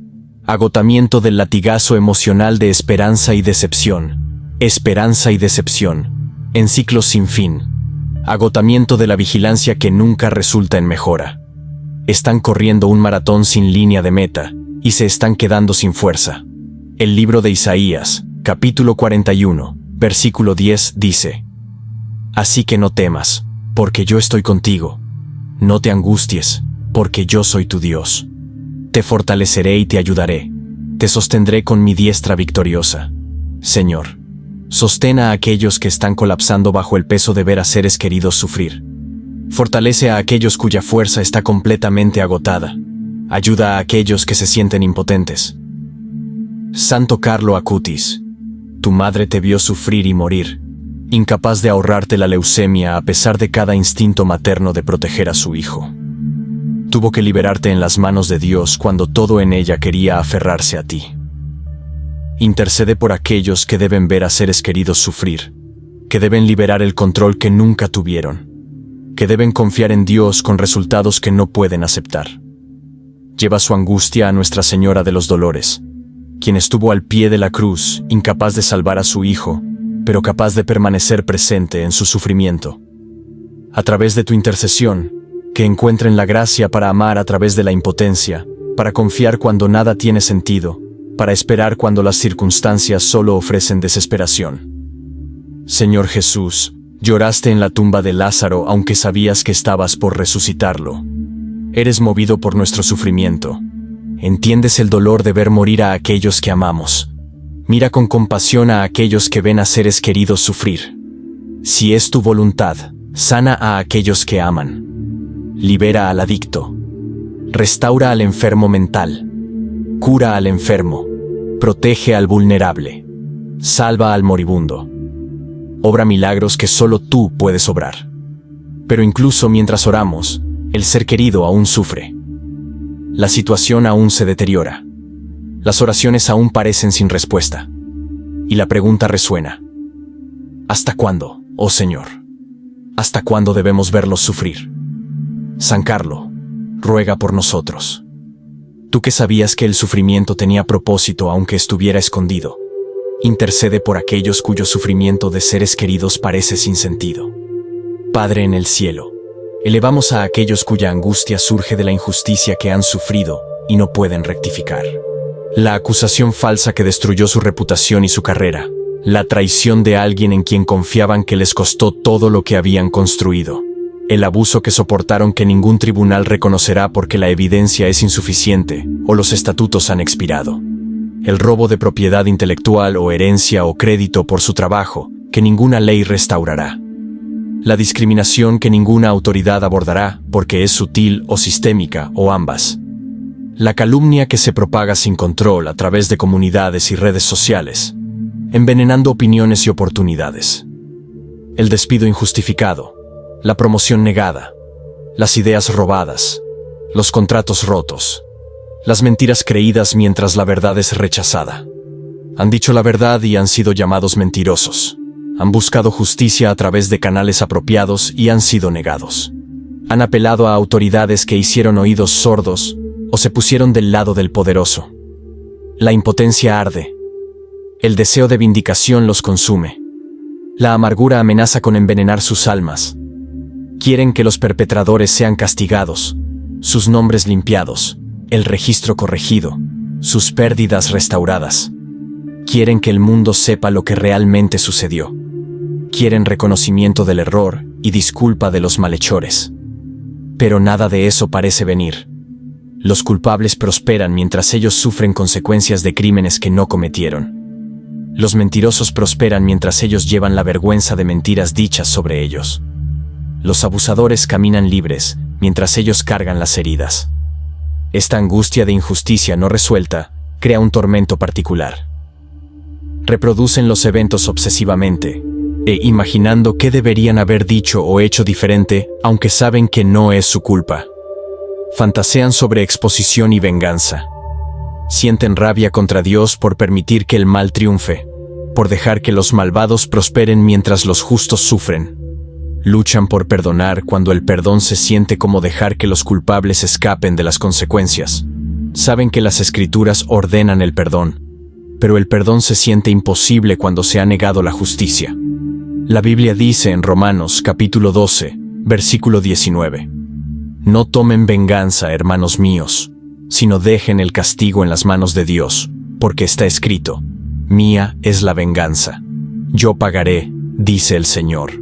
Agotamiento del latigazo emocional de esperanza y decepción. Esperanza y decepción. En ciclos sin fin. Agotamiento de la vigilancia que nunca resulta en mejora. Están corriendo un maratón sin línea de meta, y se están quedando sin fuerza. El libro de Isaías, capítulo 41, versículo 10, dice: Así que no temas, porque yo estoy contigo. No te angusties, porque yo soy tu Dios. Te fortaleceré y te ayudaré. Te sostendré con mi diestra victoriosa. Señor, sostén a aquellos que están colapsando bajo el peso de ver a seres queridos sufrir. Fortalece a aquellos cuya fuerza está completamente agotada. Ayuda a aquellos que se sienten impotentes. Santo Carlo Acutis, tu madre te vio sufrir y morir. incapaz de ahorrarte la leucemia a pesar de cada instinto materno de proteger a su hijo. Tuvo que liberarte en las manos de Dios cuando todo en ella quería aferrarse a ti. Intercede por aquellos que deben ver a seres queridos sufrir, que deben liberar el control que nunca tuvieron, que deben confiar en Dios con resultados que no pueden aceptar. Lleva su angustia a Nuestra Señora de los Dolores, quien estuvo al pie de la cruz, incapaz de salvar a su hijo, pero capaz de permanecer presente en su sufrimiento. A través de tu intercesión, que encuentren la gracia para amar a través de la impotencia, para confiar cuando nada tiene sentido, para esperar cuando las circunstancias solo ofrecen desesperación. Señor Jesús, lloraste en la tumba de Lázaro aunque sabías que estabas por resucitarlo. Eres movido por nuestro sufrimiento. Entiendes el dolor de ver morir a aquellos que amamos. Mira con compasión a aquellos que ven a seres queridos sufrir. Si es tu voluntad, sana a aquellos que aman. Libera al adicto. Restaura al enfermo mental. Cura al enfermo. Protege al vulnerable. Salva al moribundo. Obra milagros que solo tú puedes obrar. Pero incluso mientras oramos, el ser querido aún sufre. La situación aún se deteriora. Las oraciones aún parecen sin respuesta. Y la pregunta resuena. ¿Hasta cuándo, oh Señor? ¿Hasta cuándo debemos verlos sufrir? San Carlo, ruega por nosotros. Tú que sabías que el sufrimiento tenía propósito aunque estuviera escondido, intercede por aquellos cuyo sufrimiento de seres queridos parece sin sentido. Padre en el cielo, elevamos a aquellos cuya angustia surge de la injusticia que han sufrido y no pueden rectificar. La acusación falsa que destruyó su reputación y su carrera, la traición de alguien en quien confiaban que les costó todo lo que habían construido, el abuso que soportaron que ningún tribunal reconocerá porque la evidencia es insuficiente o los estatutos han expirado, el robo de propiedad intelectual o herencia o crédito por su trabajo que ninguna ley restaurará, la discriminación que ninguna autoridad abordará porque es sutil o sistémica o ambas, la calumnia que se propaga sin control a través de comunidades y redes sociales, envenenando opiniones y oportunidades, el despido injustificado, la promoción negada, las ideas robadas, los contratos rotos, las mentiras creídas mientras la verdad es rechazada. Han dicho la verdad y han sido llamados mentirosos. Han buscado justicia a través de canales apropiados y han sido negados. Han apelado a autoridades que hicieron oídos sordos o se pusieron del lado del poderoso. La impotencia arde. El deseo de vindicación los consume. La amargura amenaza con envenenar sus almas. Quieren que los perpetradores sean castigados, sus nombres limpiados, el registro corregido, sus pérdidas restauradas. Quieren que el mundo sepa lo que realmente sucedió. Quieren reconocimiento del error y disculpa de los malhechores. Pero nada de eso parece venir. Los culpables prosperan mientras ellos sufren consecuencias de crímenes que no cometieron. Los mentirosos prosperan mientras ellos llevan la vergüenza de mentiras dichas sobre ellos. Los abusadores caminan libres mientras ellos cargan las heridas. Esta angustia de injusticia no resuelta crea un tormento particular. Reproducen los eventos obsesivamente, imaginando qué deberían haber dicho o hecho diferente, aunque saben que no es su culpa. Fantasean sobre exposición y venganza. Sienten rabia contra Dios por permitir que el mal triunfe, por dejar que los malvados prosperen mientras los justos sufren. Luchan por perdonar cuando el perdón se siente como dejar que los culpables escapen de las consecuencias. Saben que las Escrituras ordenan el perdón, pero el perdón se siente imposible cuando se ha negado la justicia. La Biblia dice en Romanos capítulo 12, versículo 19: No tomen venganza, hermanos míos, sino dejen el castigo en las manos de Dios, porque está escrito: Mía es la venganza, yo pagaré, dice el Señor.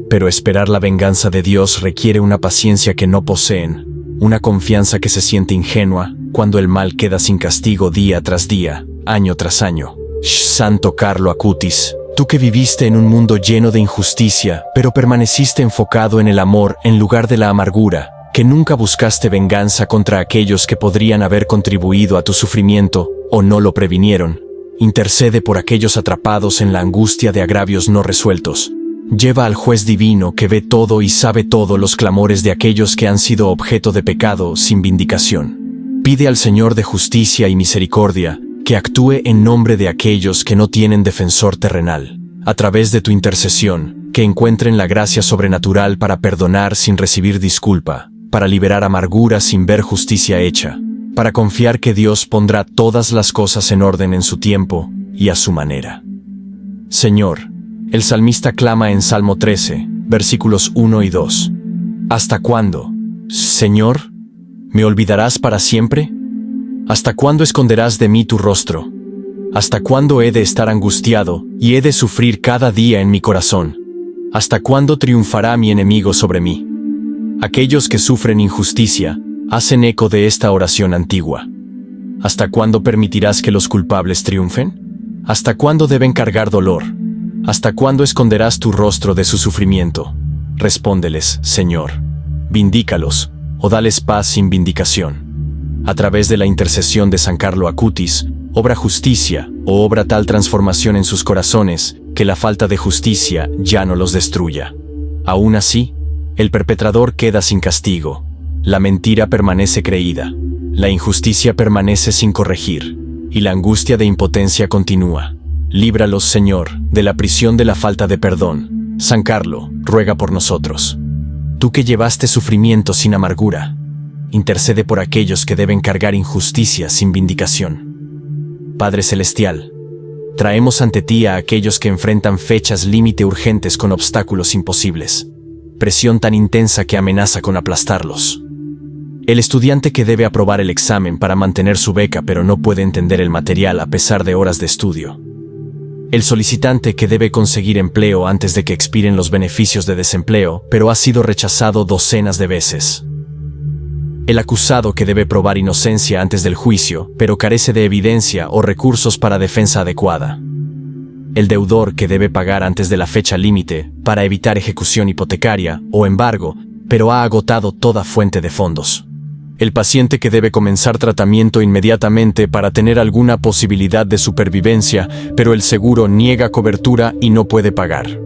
Pero esperar la venganza de Dios requiere una paciencia que no poseen, una confianza que se siente ingenua cuando el mal queda sin castigo día tras día, año tras año. Santo Carlo Acutis, tú que viviste en un mundo lleno de injusticia, pero permaneciste enfocado en el amor en lugar de la amargura, que nunca buscaste venganza contra aquellos que podrían haber contribuido a tu sufrimiento o no lo previnieron, intercede por aquellos atrapados en la angustia de agravios no resueltos, Lleva al juez divino que ve todo y sabe todo los clamores de aquellos que han sido objeto de pecado sin vindicación. Pide al Señor de justicia y misericordia que actúe en nombre de aquellos que no tienen defensor terrenal. A través de tu intercesión, que encuentren la gracia sobrenatural para perdonar sin recibir disculpa, para liberar amargura sin ver justicia hecha, para confiar que Dios pondrá todas las cosas en orden en su tiempo y a su manera. Señor, el salmista clama en Salmo 13, versículos 1 y 2. ¿Hasta cuándo, Señor, me olvidarás para siempre? ¿Hasta cuándo esconderás de mí tu rostro? ¿Hasta cuándo he de estar angustiado y he de sufrir cada día en mi corazón? ¿Hasta cuándo triunfará mi enemigo sobre mí? Aquellos que sufren injusticia hacen eco de esta oración antigua. ¿Hasta cuándo permitirás que los culpables triunfen? ¿Hasta cuándo deben cargar dolor? ¿Hasta cuándo esconderás tu rostro de su sufrimiento? Respóndeles, Señor. Vindícalos, o dales paz sin vindicación. A través de la intercesión de San Carlo Acutis, obra justicia, o obra tal transformación en sus corazones, que la falta de justicia ya no los destruya. Aún así, el perpetrador queda sin castigo, la mentira permanece creída, la injusticia permanece sin corregir, y la angustia de impotencia continúa. Líbralos, Señor, de la prisión de la falta de perdón. San Carlo, ruega por nosotros. Tú que llevaste sufrimiento sin amargura, intercede por aquellos que deben cargar injusticia sin vindicación. Padre Celestial, traemos ante ti a aquellos que enfrentan fechas límite urgentes con obstáculos imposibles, presión tan intensa que amenaza con aplastarlos. El estudiante que debe aprobar el examen para mantener su beca pero no puede entender el material a pesar de horas de estudio. El solicitante que debe conseguir empleo antes de que expiren los beneficios de desempleo, pero ha sido rechazado docenas de veces. El acusado que debe probar inocencia antes del juicio, pero carece de evidencia o recursos para defensa adecuada. El deudor que debe pagar antes de la fecha límite para evitar ejecución hipotecaria o embargo, pero ha agotado toda fuente de fondos. El paciente que debe comenzar tratamiento inmediatamente para tener alguna posibilidad de supervivencia, pero el seguro niega cobertura y no puede pagar.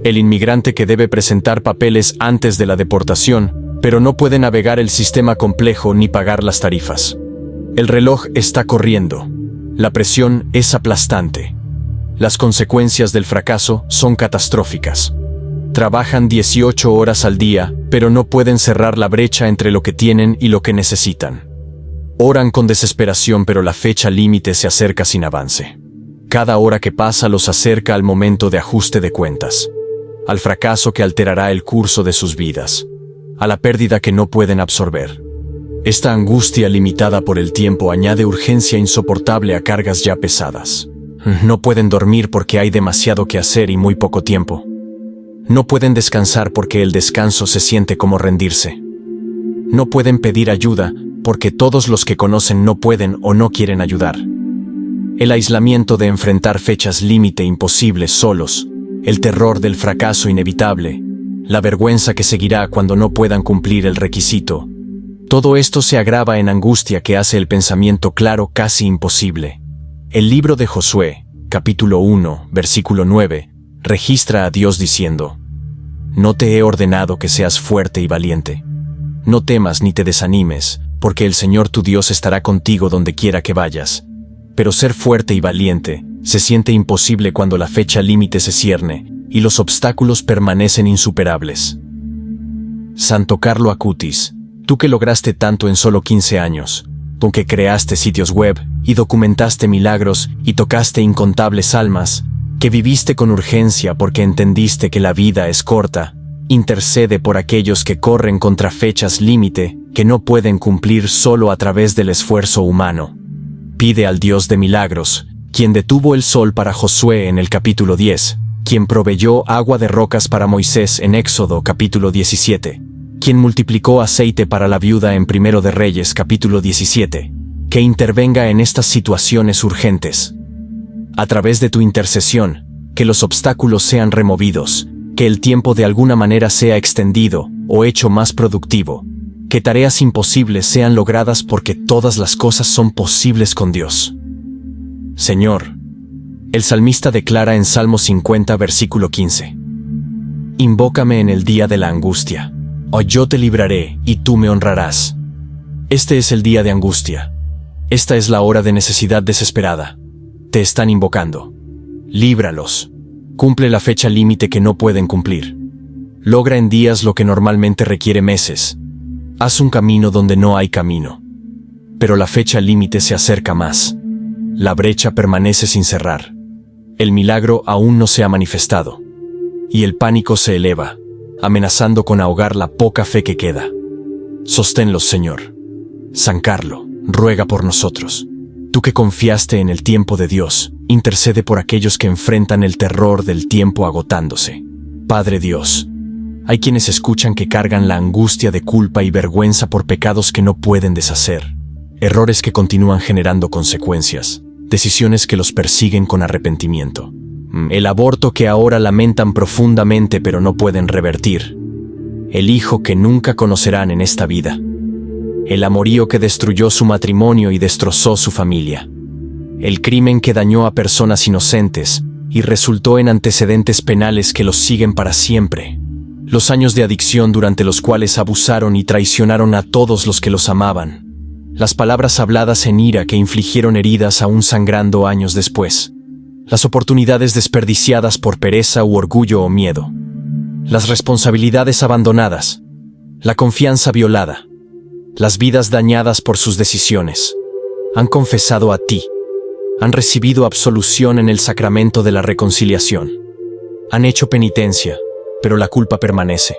El inmigrante que debe presentar papeles antes de la deportación, pero no puede navegar el sistema complejo ni pagar las tarifas. El reloj está corriendo. La presión es aplastante. Las consecuencias del fracaso son catastróficas. Trabajan 18 horas al día, pero no pueden cerrar la brecha entre lo que tienen y lo que necesitan. Oran con desesperación, pero la fecha límite se acerca sin avance. Cada hora que pasa los acerca al momento de ajuste de cuentas, al fracaso que alterará el curso de sus vidas, a la pérdida que no pueden absorber. Esta angustia limitada por el tiempo añade urgencia insoportable a cargas ya pesadas. No pueden dormir porque hay demasiado que hacer y muy poco tiempo. No pueden descansar porque el descanso se siente como rendirse. No pueden pedir ayuda porque todos los que conocen no pueden o no quieren ayudar. El aislamiento de enfrentar fechas límite imposibles solos, el terror del fracaso inevitable, la vergüenza que seguirá cuando no puedan cumplir el requisito. Todo esto se agrava en angustia que hace el pensamiento claro casi imposible. El libro de Josué, capítulo 1, versículo 9, registra a Dios diciendo: «No te he ordenado que seas fuerte y valiente. No temas ni te desanimes, porque el Señor tu Dios estará contigo donde quiera que vayas». Pero ser fuerte y valiente se siente imposible cuando la fecha límite se cierne y los obstáculos permanecen insuperables. Santo Carlo Acutis, tú que lograste tanto en solo 15 años, tú que creaste sitios web y documentaste milagros y tocaste incontables almas, que viviste con urgencia porque entendiste que la vida es corta, intercede por aquellos que corren contra fechas límite que no pueden cumplir solo a través del esfuerzo humano. Pide al Dios de milagros, quien detuvo el sol para Josué en el capítulo 10, quien proveyó agua de rocas para Moisés en Éxodo capítulo 17, quien multiplicó aceite para la viuda en Primero de Reyes capítulo 17, que intervenga en estas situaciones urgentes. A través de tu intercesión, que los obstáculos sean removidos, que el tiempo de alguna manera sea extendido o hecho más productivo, que tareas imposibles sean logradas porque todas las cosas son posibles con Dios. Señor, el salmista declara en Salmo 50 versículo 15: Invócame en el día de la angustia, o yo te libraré y tú me honrarás. Este es el día de angustia. Esta es la hora de necesidad desesperada. Te están invocando. Líbralos. Cumple la fecha límite que no pueden cumplir. Logra en días lo que normalmente requiere meses. Haz un camino donde no hay camino. Pero la fecha límite se acerca más. La brecha permanece sin cerrar. El milagro aún no se ha manifestado. Y el pánico se eleva, amenazando con ahogar la poca fe que queda. Sosténlos, Señor. San Carlo, ruega por nosotros. Tú que confiaste en el tiempo de Dios, intercede por aquellos que enfrentan el terror del tiempo agotándose. Padre Dios, hay quienes escuchan que cargan la angustia de culpa y vergüenza por pecados que no pueden deshacer, errores que continúan generando consecuencias, decisiones que los persiguen con arrepentimiento. El aborto que ahora lamentan profundamente pero no pueden revertir. El hijo que nunca conocerán en esta vida. El amorío que destruyó su matrimonio y destrozó su familia. El crimen que dañó a personas inocentes y resultó en antecedentes penales que los siguen para siempre. Los años de adicción durante los cuales abusaron y traicionaron a todos los que los amaban. Las palabras habladas en ira que infligieron heridas aún sangrando años después. Las oportunidades desperdiciadas por pereza u orgullo o miedo. Las responsabilidades abandonadas. La confianza violada. Las vidas dañadas por sus decisiones. Han confesado a ti. Han recibido absolución en el sacramento de la reconciliación. Han hecho penitencia, pero la culpa permanece,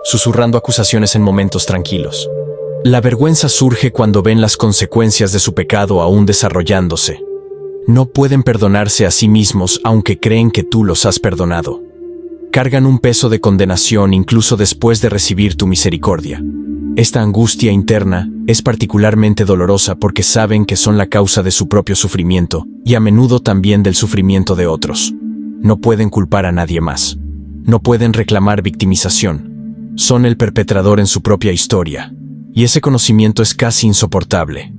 susurrando acusaciones en momentos tranquilos. La vergüenza surge cuando ven las consecuencias de su pecado aún desarrollándose. No pueden perdonarse a sí mismos aunque creen que tú los has perdonado. Cargan un peso de condenación incluso después de recibir tu misericordia. Esta angustia interna es particularmente dolorosa porque saben que son la causa de su propio sufrimiento y a menudo también del sufrimiento de otros. No pueden culpar a nadie más. No pueden reclamar victimización. Son el perpetrador en su propia historia. Y ese conocimiento es casi insoportable.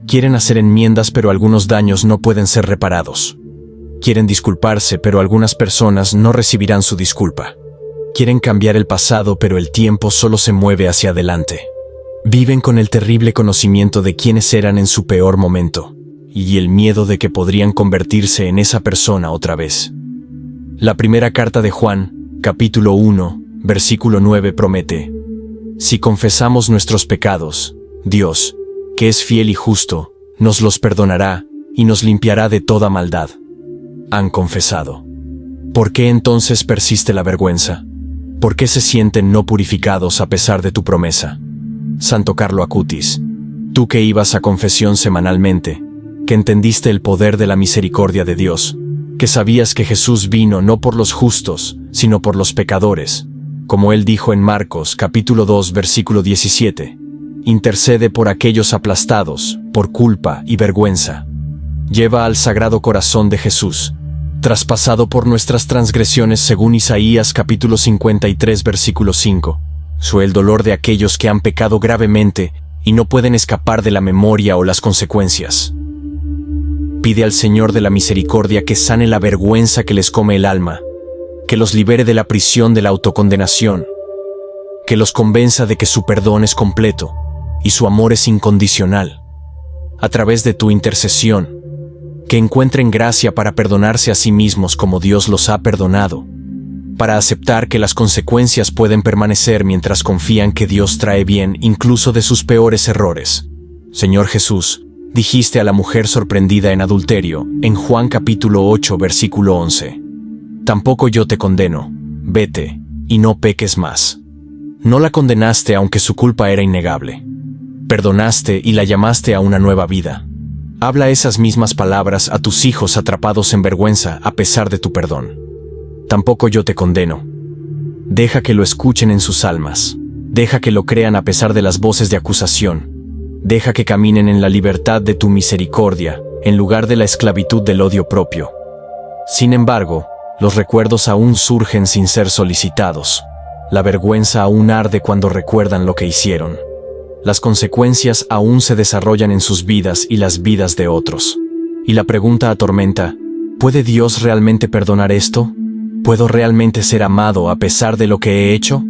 Quieren hacer enmiendas pero algunos daños no pueden ser reparados. Quieren disculparse pero algunas personas no recibirán su disculpa. Quieren cambiar el pasado pero el tiempo solo se mueve hacia adelante. Viven con el terrible conocimiento de quiénes eran en su peor momento y el miedo de que podrían convertirse en esa persona otra vez. La primera carta de Juan, capítulo 1, versículo 9 promete: si confesamos nuestros pecados, Dios, que es fiel y justo, nos los perdonará y nos limpiará de toda maldad. Han confesado. ¿Por qué entonces persiste la vergüenza? ¿Por qué se sienten no purificados a pesar de tu promesa? Santo Carlo Acutis, tú que ibas a confesión semanalmente, que entendiste el poder de la misericordia de Dios, que sabías que Jesús vino no por los justos, sino por los pecadores, como él dijo en Marcos capítulo 2 versículo 17, intercede por aquellos aplastados, por culpa y vergüenza. Lleva al Sagrado Corazón de Jesús, traspasado por nuestras transgresiones según Isaías capítulo 53 versículo 5, el dolor de aquellos que han pecado gravemente y no pueden escapar de la memoria o las consecuencias. Pide al Señor de la misericordia que sane la vergüenza que les come el alma, que los libere de la prisión de la autocondenación, que los convenza de que su perdón es completo y su amor es incondicional. A través de tu intercesión, que encuentren gracia para perdonarse a sí mismos como Dios los ha perdonado, para aceptar que las consecuencias pueden permanecer mientras confían que Dios trae bien incluso de sus peores errores. Señor Jesús, dijiste a la mujer sorprendida en adulterio, en Juan capítulo 8 versículo 11, tampoco yo te condeno, vete, y no peques más. No la condenaste aunque su culpa era innegable. Perdonaste y la llamaste a una nueva vida. Habla esas mismas palabras a tus hijos atrapados en vergüenza a pesar de tu perdón. Tampoco yo te condeno. Deja que lo escuchen en sus almas. Deja que lo crean a pesar de las voces de acusación. Deja que caminen en la libertad de tu misericordia, en lugar de la esclavitud del odio propio. Sin embargo, los recuerdos aún surgen sin ser solicitados. La vergüenza aún arde cuando recuerdan lo que hicieron. Las consecuencias aún se desarrollan en sus vidas y las vidas de otros. Y la pregunta atormenta: ¿puede Dios realmente perdonar esto? ¿Puedo realmente ser amado a pesar de lo que he hecho?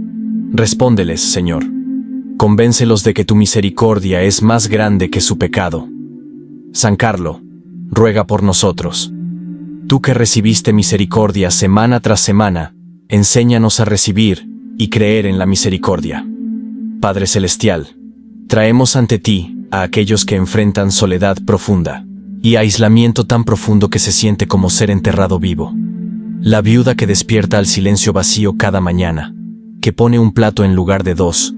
Respóndeles, Señor. Convéncelos de que tu misericordia es más grande que su pecado. San Carlo, ruega por nosotros. Tú que recibiste misericordia semana tras semana, enséñanos a recibir y creer en la misericordia. Padre Celestial, traemos ante ti a aquellos que enfrentan soledad profunda y aislamiento tan profundo que se siente como ser enterrado vivo. La viuda que despierta al silencio vacío cada mañana, que pone un plato en lugar de dos,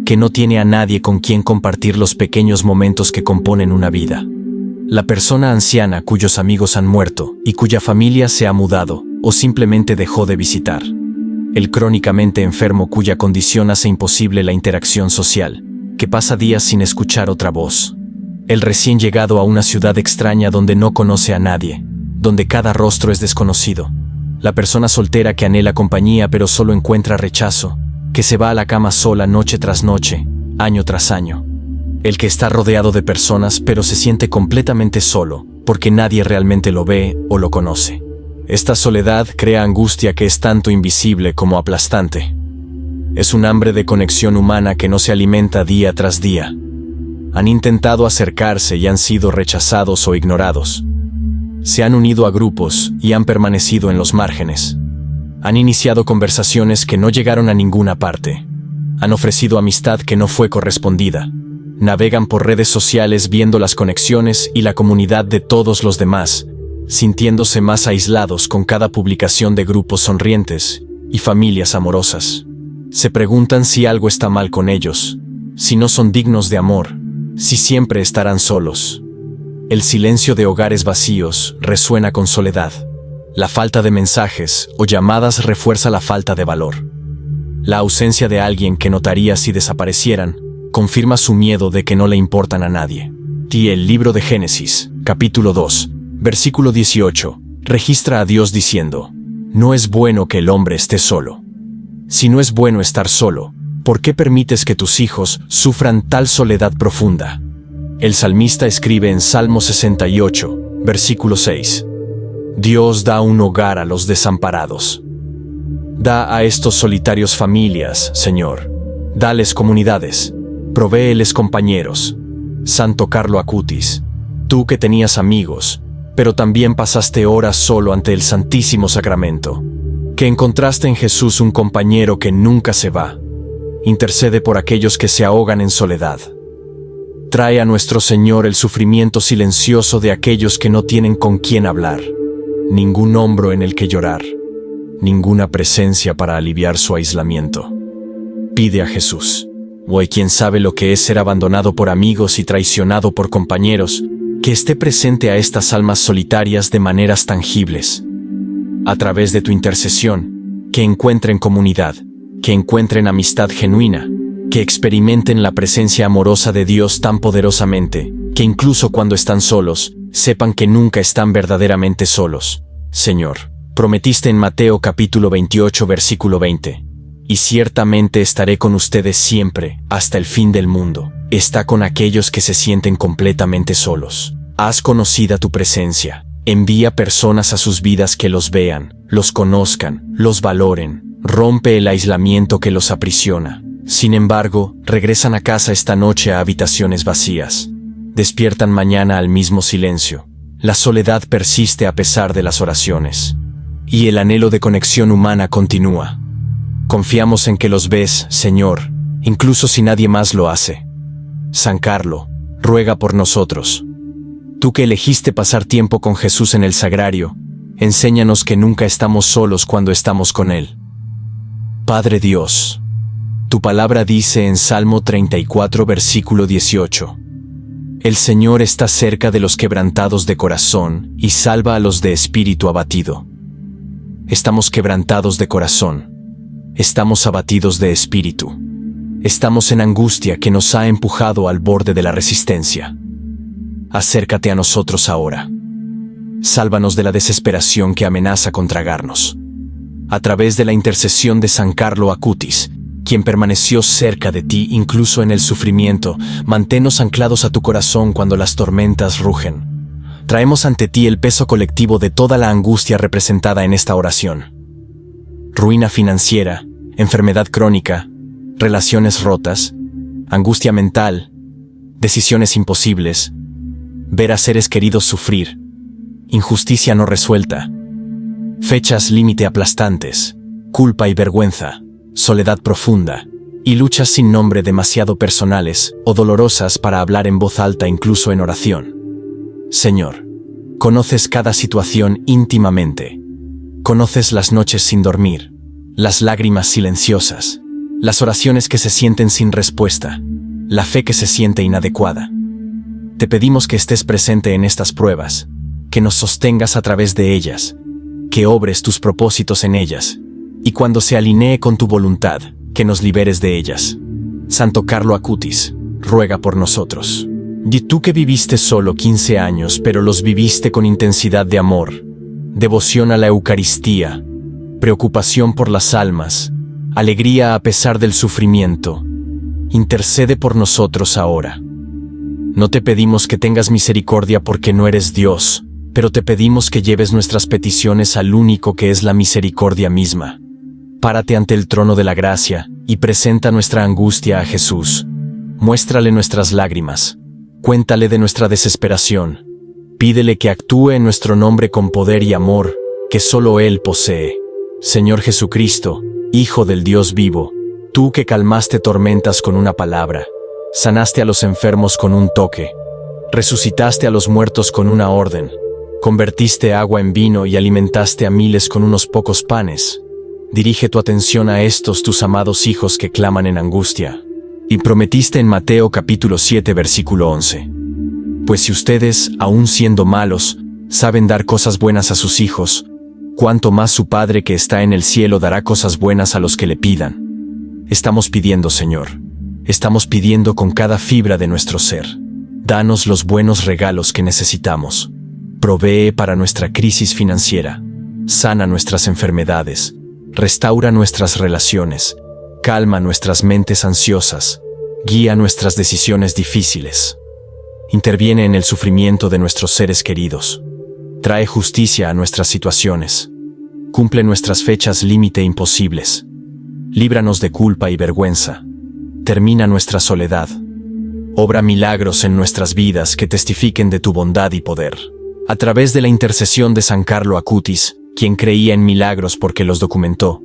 que no tiene a nadie con quien compartir los pequeños momentos que componen una vida. La persona anciana cuyos amigos han muerto y cuya familia se ha mudado o simplemente dejó de visitar. El crónicamente enfermo cuya condición hace imposible la interacción social, que pasa días sin escuchar otra voz. El recién llegado a una ciudad extraña donde no conoce a nadie, donde cada rostro es desconocido. La persona soltera que anhela compañía pero solo encuentra rechazo, que se va a la cama sola noche tras noche, año tras año. El que está rodeado de personas pero se siente completamente solo, porque nadie realmente lo ve o lo conoce. Esta soledad crea angustia que es tanto invisible como aplastante. Es un hambre de conexión humana que no se alimenta día tras día. Han intentado acercarse y han sido rechazados o ignorados. Se han unido a grupos y han permanecido en los márgenes. Han iniciado conversaciones que no llegaron a ninguna parte. Han ofrecido amistad que no fue correspondida. Navegan por redes sociales viendo las conexiones y la comunidad de todos los demás, sintiéndose más aislados con cada publicación de grupos sonrientes y familias amorosas. Se preguntan si algo está mal con ellos, si no son dignos de amor, si siempre estarán solos. El silencio de hogares vacíos resuena con soledad. La falta de mensajes o llamadas refuerza la falta de valor. La ausencia de alguien que notaría si desaparecieran confirma su miedo de que no le importan a nadie. Y el libro de Génesis, capítulo 2, versículo 18, registra a Dios diciendo: «No es bueno que el hombre esté solo». Si no es bueno estar solo, ¿por qué permites que tus hijos sufran tal soledad profunda? El salmista escribe en Salmo 68, versículo 6: «Dios da un hogar a los desamparados». Da a estos solitarios familias, Señor. Dales comunidades. Provéeles compañeros. Santo Carlo Acutis, tú que tenías amigos, pero también pasaste horas solo ante el Santísimo Sacramento, que encontraste en Jesús un compañero que nunca se va. Intercede por aquellos que se ahogan en soledad. Trae a nuestro Señor el sufrimiento silencioso de aquellos que no tienen con quién hablar, ningún hombro en el que llorar, ninguna presencia para aliviar su aislamiento. Pide a Jesús. Hoy quien sabe lo que es ser abandonado por amigos y traicionado por compañeros, que esté presente a estas almas solitarias de maneras tangibles. A través de tu intercesión, que encuentren comunidad, que encuentren amistad genuina, que experimenten la presencia amorosa de Dios tan poderosamente, que incluso cuando están solos, sepan que nunca están verdaderamente solos. Señor, prometiste en Mateo capítulo 28 versículo 20. Y ciertamente estaré con ustedes siempre, hasta el fin del mundo. Está con aquellos que se sienten completamente solos. Haz conocida tu presencia. Envía personas a sus vidas que los vean, los conozcan, los valoren. Rompe el aislamiento que los aprisiona. Sin embargo, regresan a casa esta noche a habitaciones vacías. Despiertan mañana al mismo silencio. La soledad persiste a pesar de las oraciones. Y el anhelo de conexión humana continúa. Confiamos en que los ves, Señor, incluso si nadie más lo hace. San Carlo, ruega por nosotros. Tú que elegiste pasar tiempo con Jesús en el sagrario, enséñanos que nunca estamos solos cuando estamos con Él. Padre Dios, tu palabra dice en Salmo 34, versículo 18: «El Señor está cerca de los quebrantados de corazón y salva a los de espíritu abatido». Estamos quebrantados de corazón. Estamos abatidos de espíritu. Estamos en angustia que nos ha empujado al borde de la resistencia. Acércate a nosotros ahora. Sálvanos de la desesperación que amenaza con tragarnos. A través de la intercesión de San Carlo Acutis, quien permaneció cerca de ti incluso en el sufrimiento, manténnos anclados a tu corazón cuando las tormentas rugen. Traemos ante ti el peso colectivo de toda la angustia representada en esta oración. ruina financiera, enfermedad crónica, relaciones rotas, angustia mental, decisiones imposibles, ver a seres queridos sufrir, injusticia no resuelta, fechas límite aplastantes, culpa y vergüenza, soledad profunda, y luchas sin nombre demasiado personales o dolorosas para hablar en voz alta incluso en oración. Señor, conoces cada situación íntimamente. Conoces las noches sin dormir, las lágrimas silenciosas, las oraciones que se sienten sin respuesta, la fe que se siente inadecuada. Te pedimos que estés presente en estas pruebas, que nos sostengas a través de ellas, que obres tus propósitos en ellas, y cuando se alinee con tu voluntad, que nos liberes de ellas. Santo Carlo Acutis, ruega por nosotros. Y tú que viviste solo 15 años, pero los viviste con intensidad de amor, devoción a la Eucaristía, preocupación por las almas, alegría a pesar del sufrimiento, intercede por nosotros ahora. No te pedimos que tengas misericordia porque no eres Dios, pero te pedimos que lleves nuestras peticiones al único que es la misericordia misma. Párate ante el trono de la gracia y presenta nuestra angustia a Jesús. Muéstrale nuestras lágrimas. Cuéntale de nuestra desesperación. Pídele que actúe en nuestro nombre con poder y amor, que solo Él posee. Señor Jesucristo, Hijo del Dios vivo, tú que calmaste tormentas con una palabra, sanaste a los enfermos con un toque, resucitaste a los muertos con una orden, convertiste agua en vino y alimentaste a miles con unos pocos panes. Dirige tu atención a estos tus amados hijos que claman en angustia. Y prometiste en Mateo capítulo 7 versículo 11. Pues si ustedes, aun siendo malos, saben dar cosas buenas a sus hijos, cuánto más su Padre que está en el cielo dará cosas buenas a los que le pidan. Estamos pidiendo, Señor. Estamos pidiendo con cada fibra de nuestro ser. Danos los buenos regalos que necesitamos. Provee para nuestra crisis financiera. Sana nuestras enfermedades. Restaura nuestras relaciones. Calma nuestras mentes ansiosas. Guía nuestras decisiones difíciles. Interviene en el sufrimiento de nuestros seres queridos. Trae justicia a nuestras situaciones. Cumple nuestras fechas límite imposibles. Líbranos de culpa y vergüenza. Termina nuestra soledad. Obra milagros en nuestras vidas que testifiquen de tu bondad y poder. A través de la intercesión de San Carlo Acutis, quien creía en milagros porque los documentó,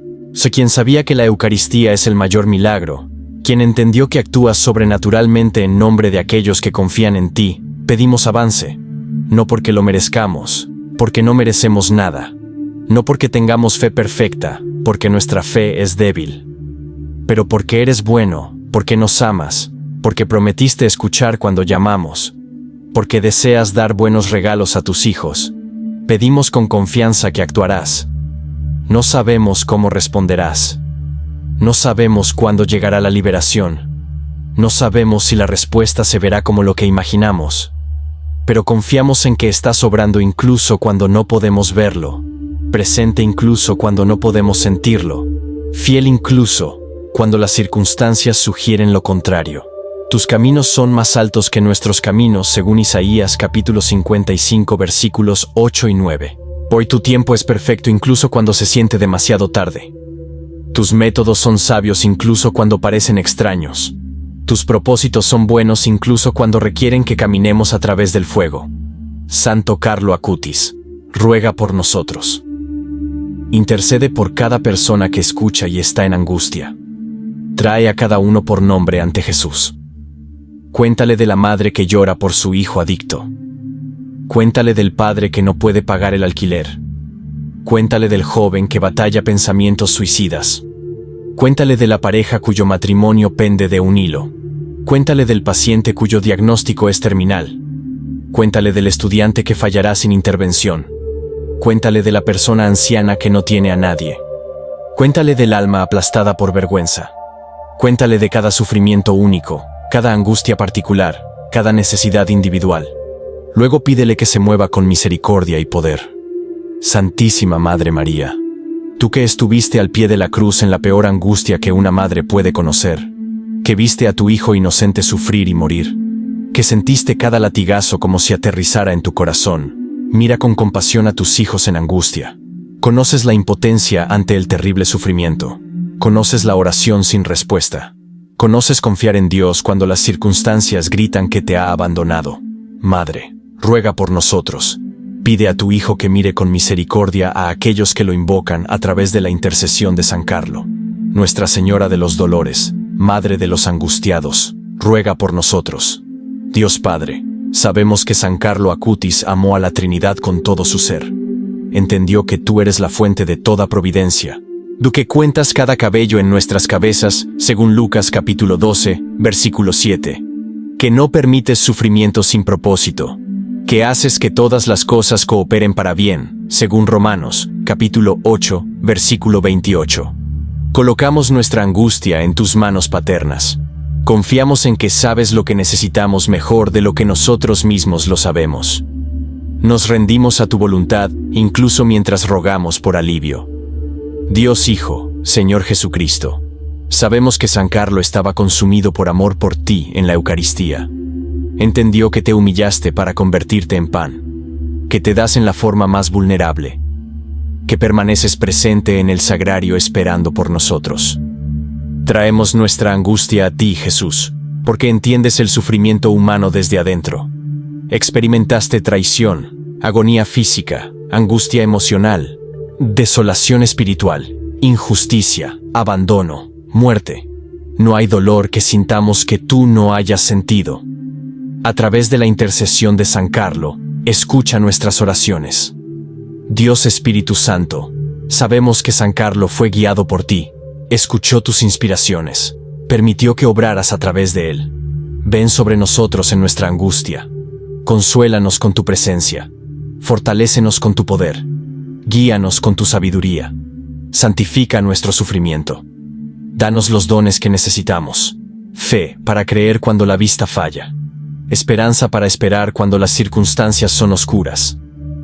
quien sabía que la Eucaristía es el mayor milagro, quien entendió que actúas sobrenaturalmente en nombre de aquellos que confían en ti, pedimos avance, no porque lo merezcamos, porque no merecemos nada, no porque tengamos fe perfecta, porque nuestra fe es débil, pero porque eres bueno, porque nos amas, porque prometiste escuchar cuando llamamos, porque deseas dar buenos regalos a tus hijos. Pedimos con confianza que actuarás. No sabemos cómo responderás. No sabemos cuándo llegará la liberación. No sabemos si la respuesta se verá como lo que imaginamos. Pero confiamos en que estás obrando incluso cuando no podemos verlo, presente incluso cuando no podemos sentirlo, fiel incluso cuando las circunstancias sugieren lo contrario. Tus caminos son más altos que nuestros caminos, según Isaías capítulo 55 versículos 8 y 9. Hoy tu tiempo es perfecto incluso cuando se siente demasiado tarde. Tus métodos son sabios incluso cuando parecen extraños. Tus propósitos son buenos incluso cuando requieren que caminemos a través del fuego. Santo Carlo Acutis, ruega por nosotros. Intercede por cada persona que escucha y está en angustia. Trae a cada uno por nombre ante Jesús. Cuéntale de la madre que llora por su hijo adicto. Cuéntale del padre que no puede pagar el alquiler. Cuéntale del joven que batalla pensamientos suicidas. Cuéntale de la pareja cuyo matrimonio pende de un hilo. Cuéntale del paciente cuyo diagnóstico es terminal. Cuéntale del estudiante que fallará sin intervención. Cuéntale de la persona anciana que no tiene a nadie. Cuéntale del alma aplastada por vergüenza. Cuéntale de cada sufrimiento único, cada angustia particular, cada necesidad individual. Luego pídele que se mueva con misericordia y poder. Santísima Madre María, tú que estuviste al pie de la cruz en la peor angustia que una madre puede conocer, que viste a tu hijo inocente sufrir y morir, que sentiste cada latigazo como si aterrizara en tu corazón, mira con compasión a tus hijos en angustia. Conoces la impotencia ante el terrible sufrimiento. Conoces la oración sin respuesta. Conoces confiar en Dios cuando las circunstancias gritan que te ha abandonado. Madre, ruega por nosotros. Pide a tu Hijo que mire con misericordia a aquellos que lo invocan a través de la intercesión de San Carlo. Nuestra Señora de los Dolores, Madre de los Angustiados, ruega por nosotros. Dios Padre, sabemos que San Carlo Acutis amó a la Trinidad con todo su ser. Entendió que tú eres la fuente de toda providencia. Tú que cuentas cada cabello en nuestras cabezas, según Lucas capítulo 12, versículo 7. Que no permites sufrimiento sin propósito. Que haces que todas las cosas cooperen para bien, según Romanos, capítulo 8, versículo 28. Colocamos nuestra angustia en tus manos paternas. Confiamos en que sabes lo que necesitamos mejor de lo que nosotros mismos lo sabemos. Nos rendimos a tu voluntad, incluso mientras rogamos por alivio. Dios Hijo, Señor Jesucristo, sabemos que San Carlo estaba consumido por amor por ti en la Eucaristía. Entendió que te humillaste para convertirte en pan, que te das en la forma más vulnerable, que permaneces presente en el sagrario esperando por nosotros. Traemos nuestra angustia a ti, Jesús, porque entiendes el sufrimiento humano desde adentro. Experimentaste traición, agonía física, angustia emocional, desolación espiritual, injusticia, abandono, muerte. No hay dolor que sintamos que tú no hayas sentido. A través de la intercesión de San Carlo, escucha nuestras oraciones. Dios Espíritu Santo, sabemos que San Carlo fue guiado por ti, escuchó tus inspiraciones, permitió que obraras a través de él. Ven sobre nosotros en nuestra angustia. Consuélanos con tu presencia. Fortalécenos con tu poder. Guíanos con tu sabiduría. Santifica nuestro sufrimiento. Danos los dones que necesitamos. Fe para creer cuando la vista falla. Esperanza para esperar cuando las circunstancias son oscuras.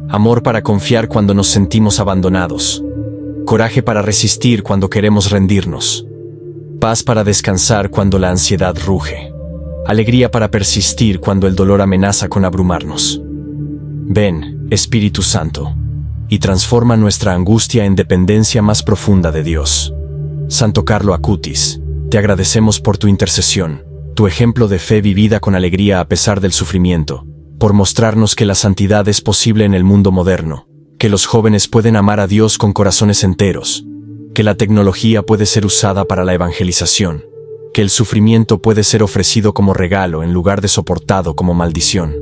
Amor para confiar cuando nos sentimos abandonados. Coraje para resistir cuando queremos rendirnos. Paz para descansar cuando la ansiedad ruge. Alegría para persistir cuando el dolor amenaza con abrumarnos. Ven, Espíritu Santo, y transforma nuestra angustia en dependencia más profunda de Dios. Santo Carlo Acutis, te agradecemos por tu intercesión, tu ejemplo de fe vivida con alegría a pesar del sufrimiento, por mostrarnos que la santidad es posible en el mundo moderno, que los jóvenes pueden amar a Dios con corazones enteros, que la tecnología puede ser usada para la evangelización, que el sufrimiento puede ser ofrecido como regalo en lugar de soportado como maldición.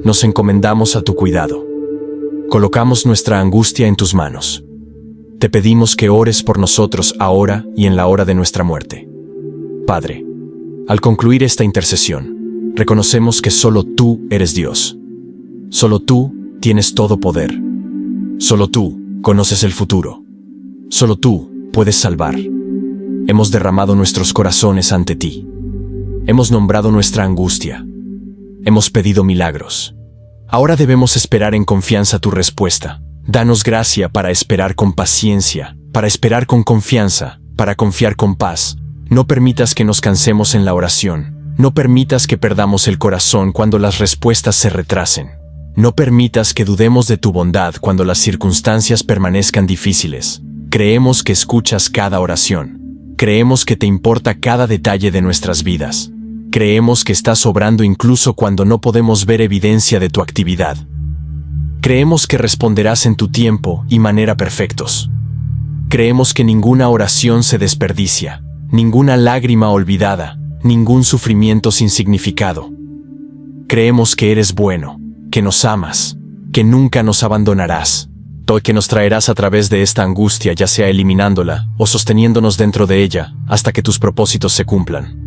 Nos encomendamos a tu cuidado. Colocamos nuestra angustia en tus manos. Te pedimos que ores por nosotros ahora y en la hora de nuestra muerte. Padre, al concluir esta intercesión, reconocemos que solo tú eres Dios. Solo tú tienes todo poder. Solo tú conoces el futuro. Solo tú puedes salvar. Hemos derramado nuestros corazones ante ti. Hemos nombrado nuestra angustia. Hemos pedido milagros. Ahora debemos esperar en confianza tu respuesta. Danos gracia para esperar con paciencia, para esperar con confianza, para confiar con paz. No permitas que nos cansemos en la oración. No permitas que perdamos el corazón cuando las respuestas se retrasen. No permitas que dudemos de tu bondad cuando las circunstancias permanezcan difíciles. Creemos que escuchas cada oración. Creemos que te importa cada detalle de nuestras vidas. Creemos que estás obrando incluso cuando no podemos ver evidencia de tu actividad. Creemos que responderás en tu tiempo y manera perfectos. Creemos que ninguna oración se desperdicia, ninguna lágrima olvidada, ningún sufrimiento sin significado. Creemos que eres bueno, que nos amas, que nunca nos abandonarás. Todo que nos traerás a través de esta angustia, ya sea eliminándola o sosteniéndonos dentro de ella, hasta que tus propósitos se cumplan.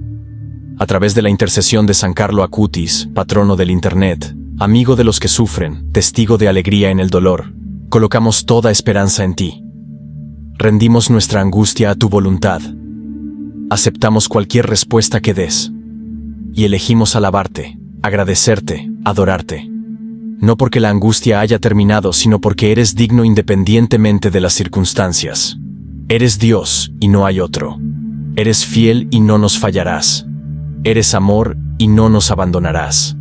A través de la intercesión de San Carlo Acutis, patrono del Internet, amigo de los que sufren, testigo de alegría en el dolor, colocamos toda esperanza en ti. Rendimos nuestra angustia a tu voluntad. Aceptamos cualquier respuesta que des. Y elegimos alabarte, agradecerte, adorarte. No porque la angustia haya terminado, sino porque eres digno independientemente de las circunstancias. Eres Dios y no hay otro. Eres fiel y no nos fallarás. Eres amor y no nos abandonarás.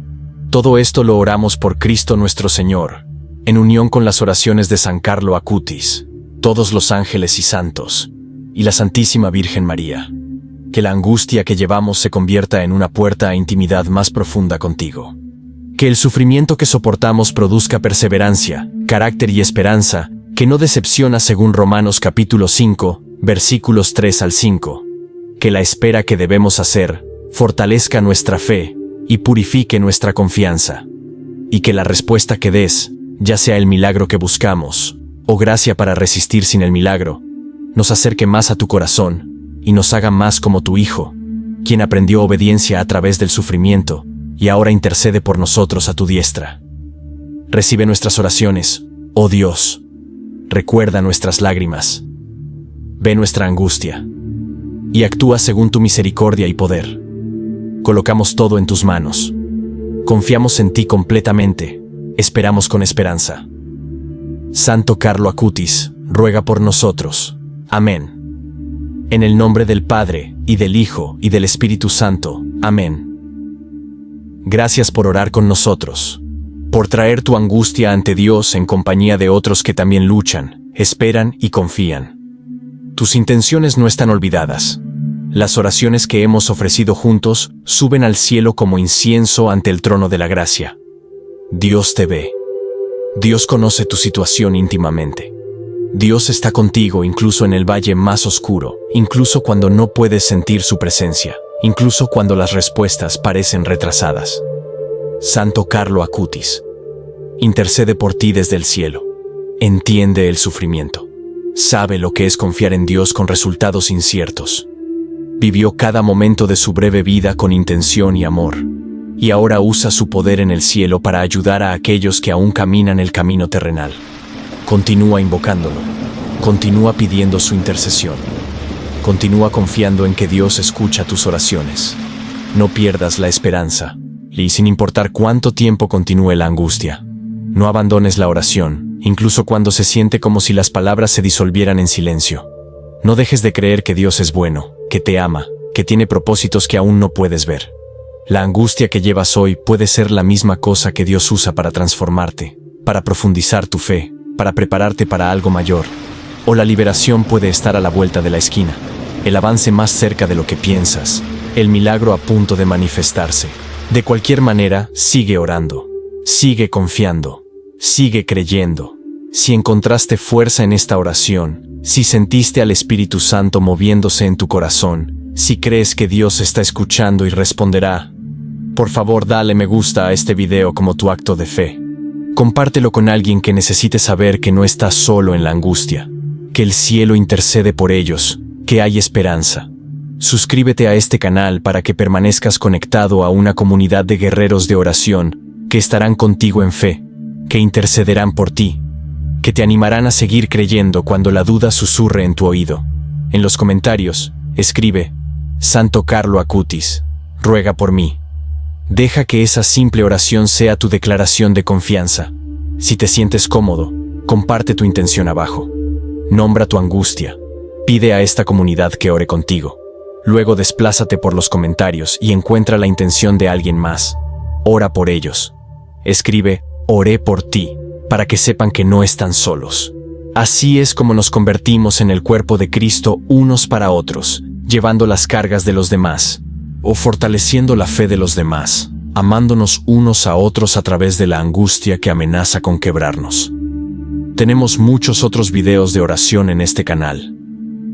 Todo esto lo oramos por Cristo nuestro Señor. en unión con las oraciones de San Carlo Acutis, todos los ángeles y santos, y la Santísima Virgen María, que la angustia que llevamos se convierta en una puerta a intimidad más profunda contigo. Que el sufrimiento que soportamos produzca perseverancia, carácter y esperanza, que no decepciona según Romanos capítulo 5, versículos 3 al 5. Que la espera que debemos hacer fortalezca nuestra fe y purifique nuestra confianza. Y que la respuesta que des, ya sea el milagro que buscamos, o gracia para resistir sin el milagro, nos acerque más a tu corazón y nos haga más como tu Hijo, quien aprendió obediencia a través del sufrimiento y ahora intercede por nosotros a tu diestra. Recibe nuestras oraciones, oh Dios. Recuerda nuestras lágrimas. Ve nuestra angustia y actúa según tu misericordia y poder. Colocamos todo en tus manos. Confiamos en ti completamente. Esperamos con esperanza. Santo Carlo Acutis, ruega por nosotros. Amén. En el nombre del Padre, y del Hijo, y del Espíritu Santo. Amén. Gracias por orar con nosotros, por traer tu angustia ante Dios en compañía de otros que también luchan, esperan y confían. Tus intenciones no están olvidadas. Las oraciones que hemos ofrecido juntos suben al cielo como incienso ante el trono de la gracia. Dios te ve. Dios conoce tu situación íntimamente. Dios está contigo incluso en el valle más oscuro, incluso cuando no puedes sentir su presencia, incluso cuando las respuestas parecen retrasadas. Santo Carlo Acutis, intercede por ti desde el cielo. Entiende el sufrimiento. Sabe lo que es confiar en Dios con resultados inciertos. Vivió cada momento de su breve vida con intención y amor, y ahora usa su poder en el cielo para ayudar a aquellos que aún caminan el camino terrenal. Continúa invocándolo. Continúa pidiendo su intercesión. Continúa confiando en que Dios escucha tus oraciones. No pierdas la esperanza, y sin importar cuánto tiempo continúe la angustia, no abandones la oración, incluso cuando se siente como si las palabras se disolvieran en silencio. No dejes de creer que Dios es bueno, que te ama, que tiene propósitos que aún no puedes ver. La angustia que llevas hoy puede ser la misma cosa que Dios usa para transformarte, para profundizar tu fe, para prepararte para algo mayor. O la liberación puede estar a la vuelta de la esquina, el avance más cerca de lo que piensas, el milagro a punto de manifestarse. De cualquier manera, sigue orando, sigue confiando, sigue creyendo. Si encontraste fuerza en esta oración, si sentiste al Espíritu Santo moviéndose en tu corazón, si crees que Dios está escuchando y responderá, por favor dale me gusta a este video como tu acto de fe. Compártelo con alguien que necesite saber que no estás solo en la angustia, que el cielo intercede por ellos, que hay esperanza. Suscríbete a este canal para que permanezcas conectado a una comunidad de guerreros de oración que estarán contigo en fe, que intercederán por ti, que te animarán a seguir creyendo cuando la duda susurre en tu oído. En los comentarios, escribe, Santo Carlo Acutis, ruega por mí. Deja que esa simple oración sea tu declaración de confianza. Si te sientes cómodo, comparte tu intención abajo. Nombra tu angustia. Pide a esta comunidad que ore contigo. Luego desplázate por los comentarios y encuentra la intención de alguien más. Ora por ellos. Escribe, oré por ti, para que sepan que no están solos. Así es como nos convertimos en el cuerpo de Cristo unos para otros, llevando las cargas de los demás, o fortaleciendo la fe de los demás, amándonos unos a otros a través de la angustia que amenaza con quebrarnos. Tenemos muchos otros videos de oración en este canal.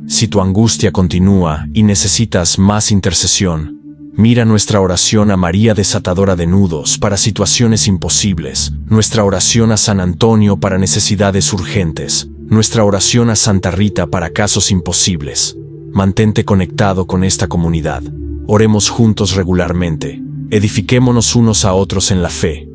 Si tu angustia continúa y necesitas más intercesión, mira nuestra oración a María desatadora de nudos para situaciones imposibles, nuestra oración a San Antonio para necesidades urgentes, nuestra oración a Santa Rita para casos imposibles. Mantente conectado con esta comunidad. Oremos juntos regularmente. Edifiquémonos unos a otros en la fe.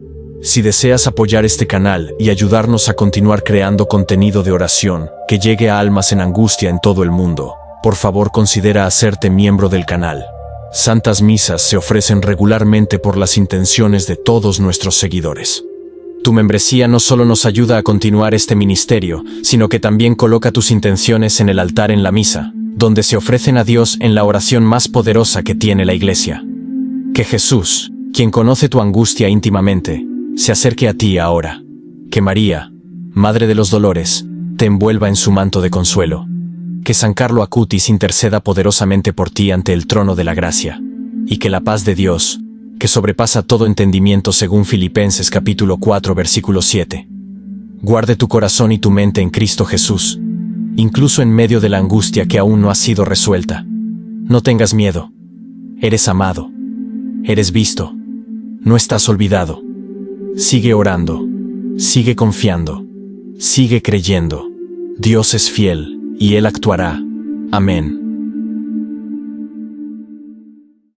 Si deseas apoyar este canal y ayudarnos a continuar creando contenido de oración que llegue a almas en angustia en todo el mundo, por favor considera hacerte miembro del canal. Santas misas se ofrecen regularmente por las intenciones de todos nuestros seguidores. Tu membresía no solo nos ayuda a continuar este ministerio, sino que también coloca tus intenciones en el altar en la misa, donde se ofrecen a Dios en la oración más poderosa que tiene la Iglesia. Que Jesús, quien conoce tu angustia íntimamente, se acerque a ti ahora. Que María, Madre de los Dolores, te envuelva en su manto de consuelo. Que San Carlo Acutis interceda poderosamente por ti ante el trono de la gracia, y que la paz de Dios, que sobrepasa todo entendimiento según Filipenses capítulo 4 versículo 7, guarde tu corazón y tu mente en Cristo Jesús, incluso en medio de la angustia que aún no ha sido resuelta. No tengas miedo. Eres amado. Eres visto. No estás olvidado. Sigue orando. Sigue confiando. Sigue creyendo. Dios es fiel, y Él actuará. Amén.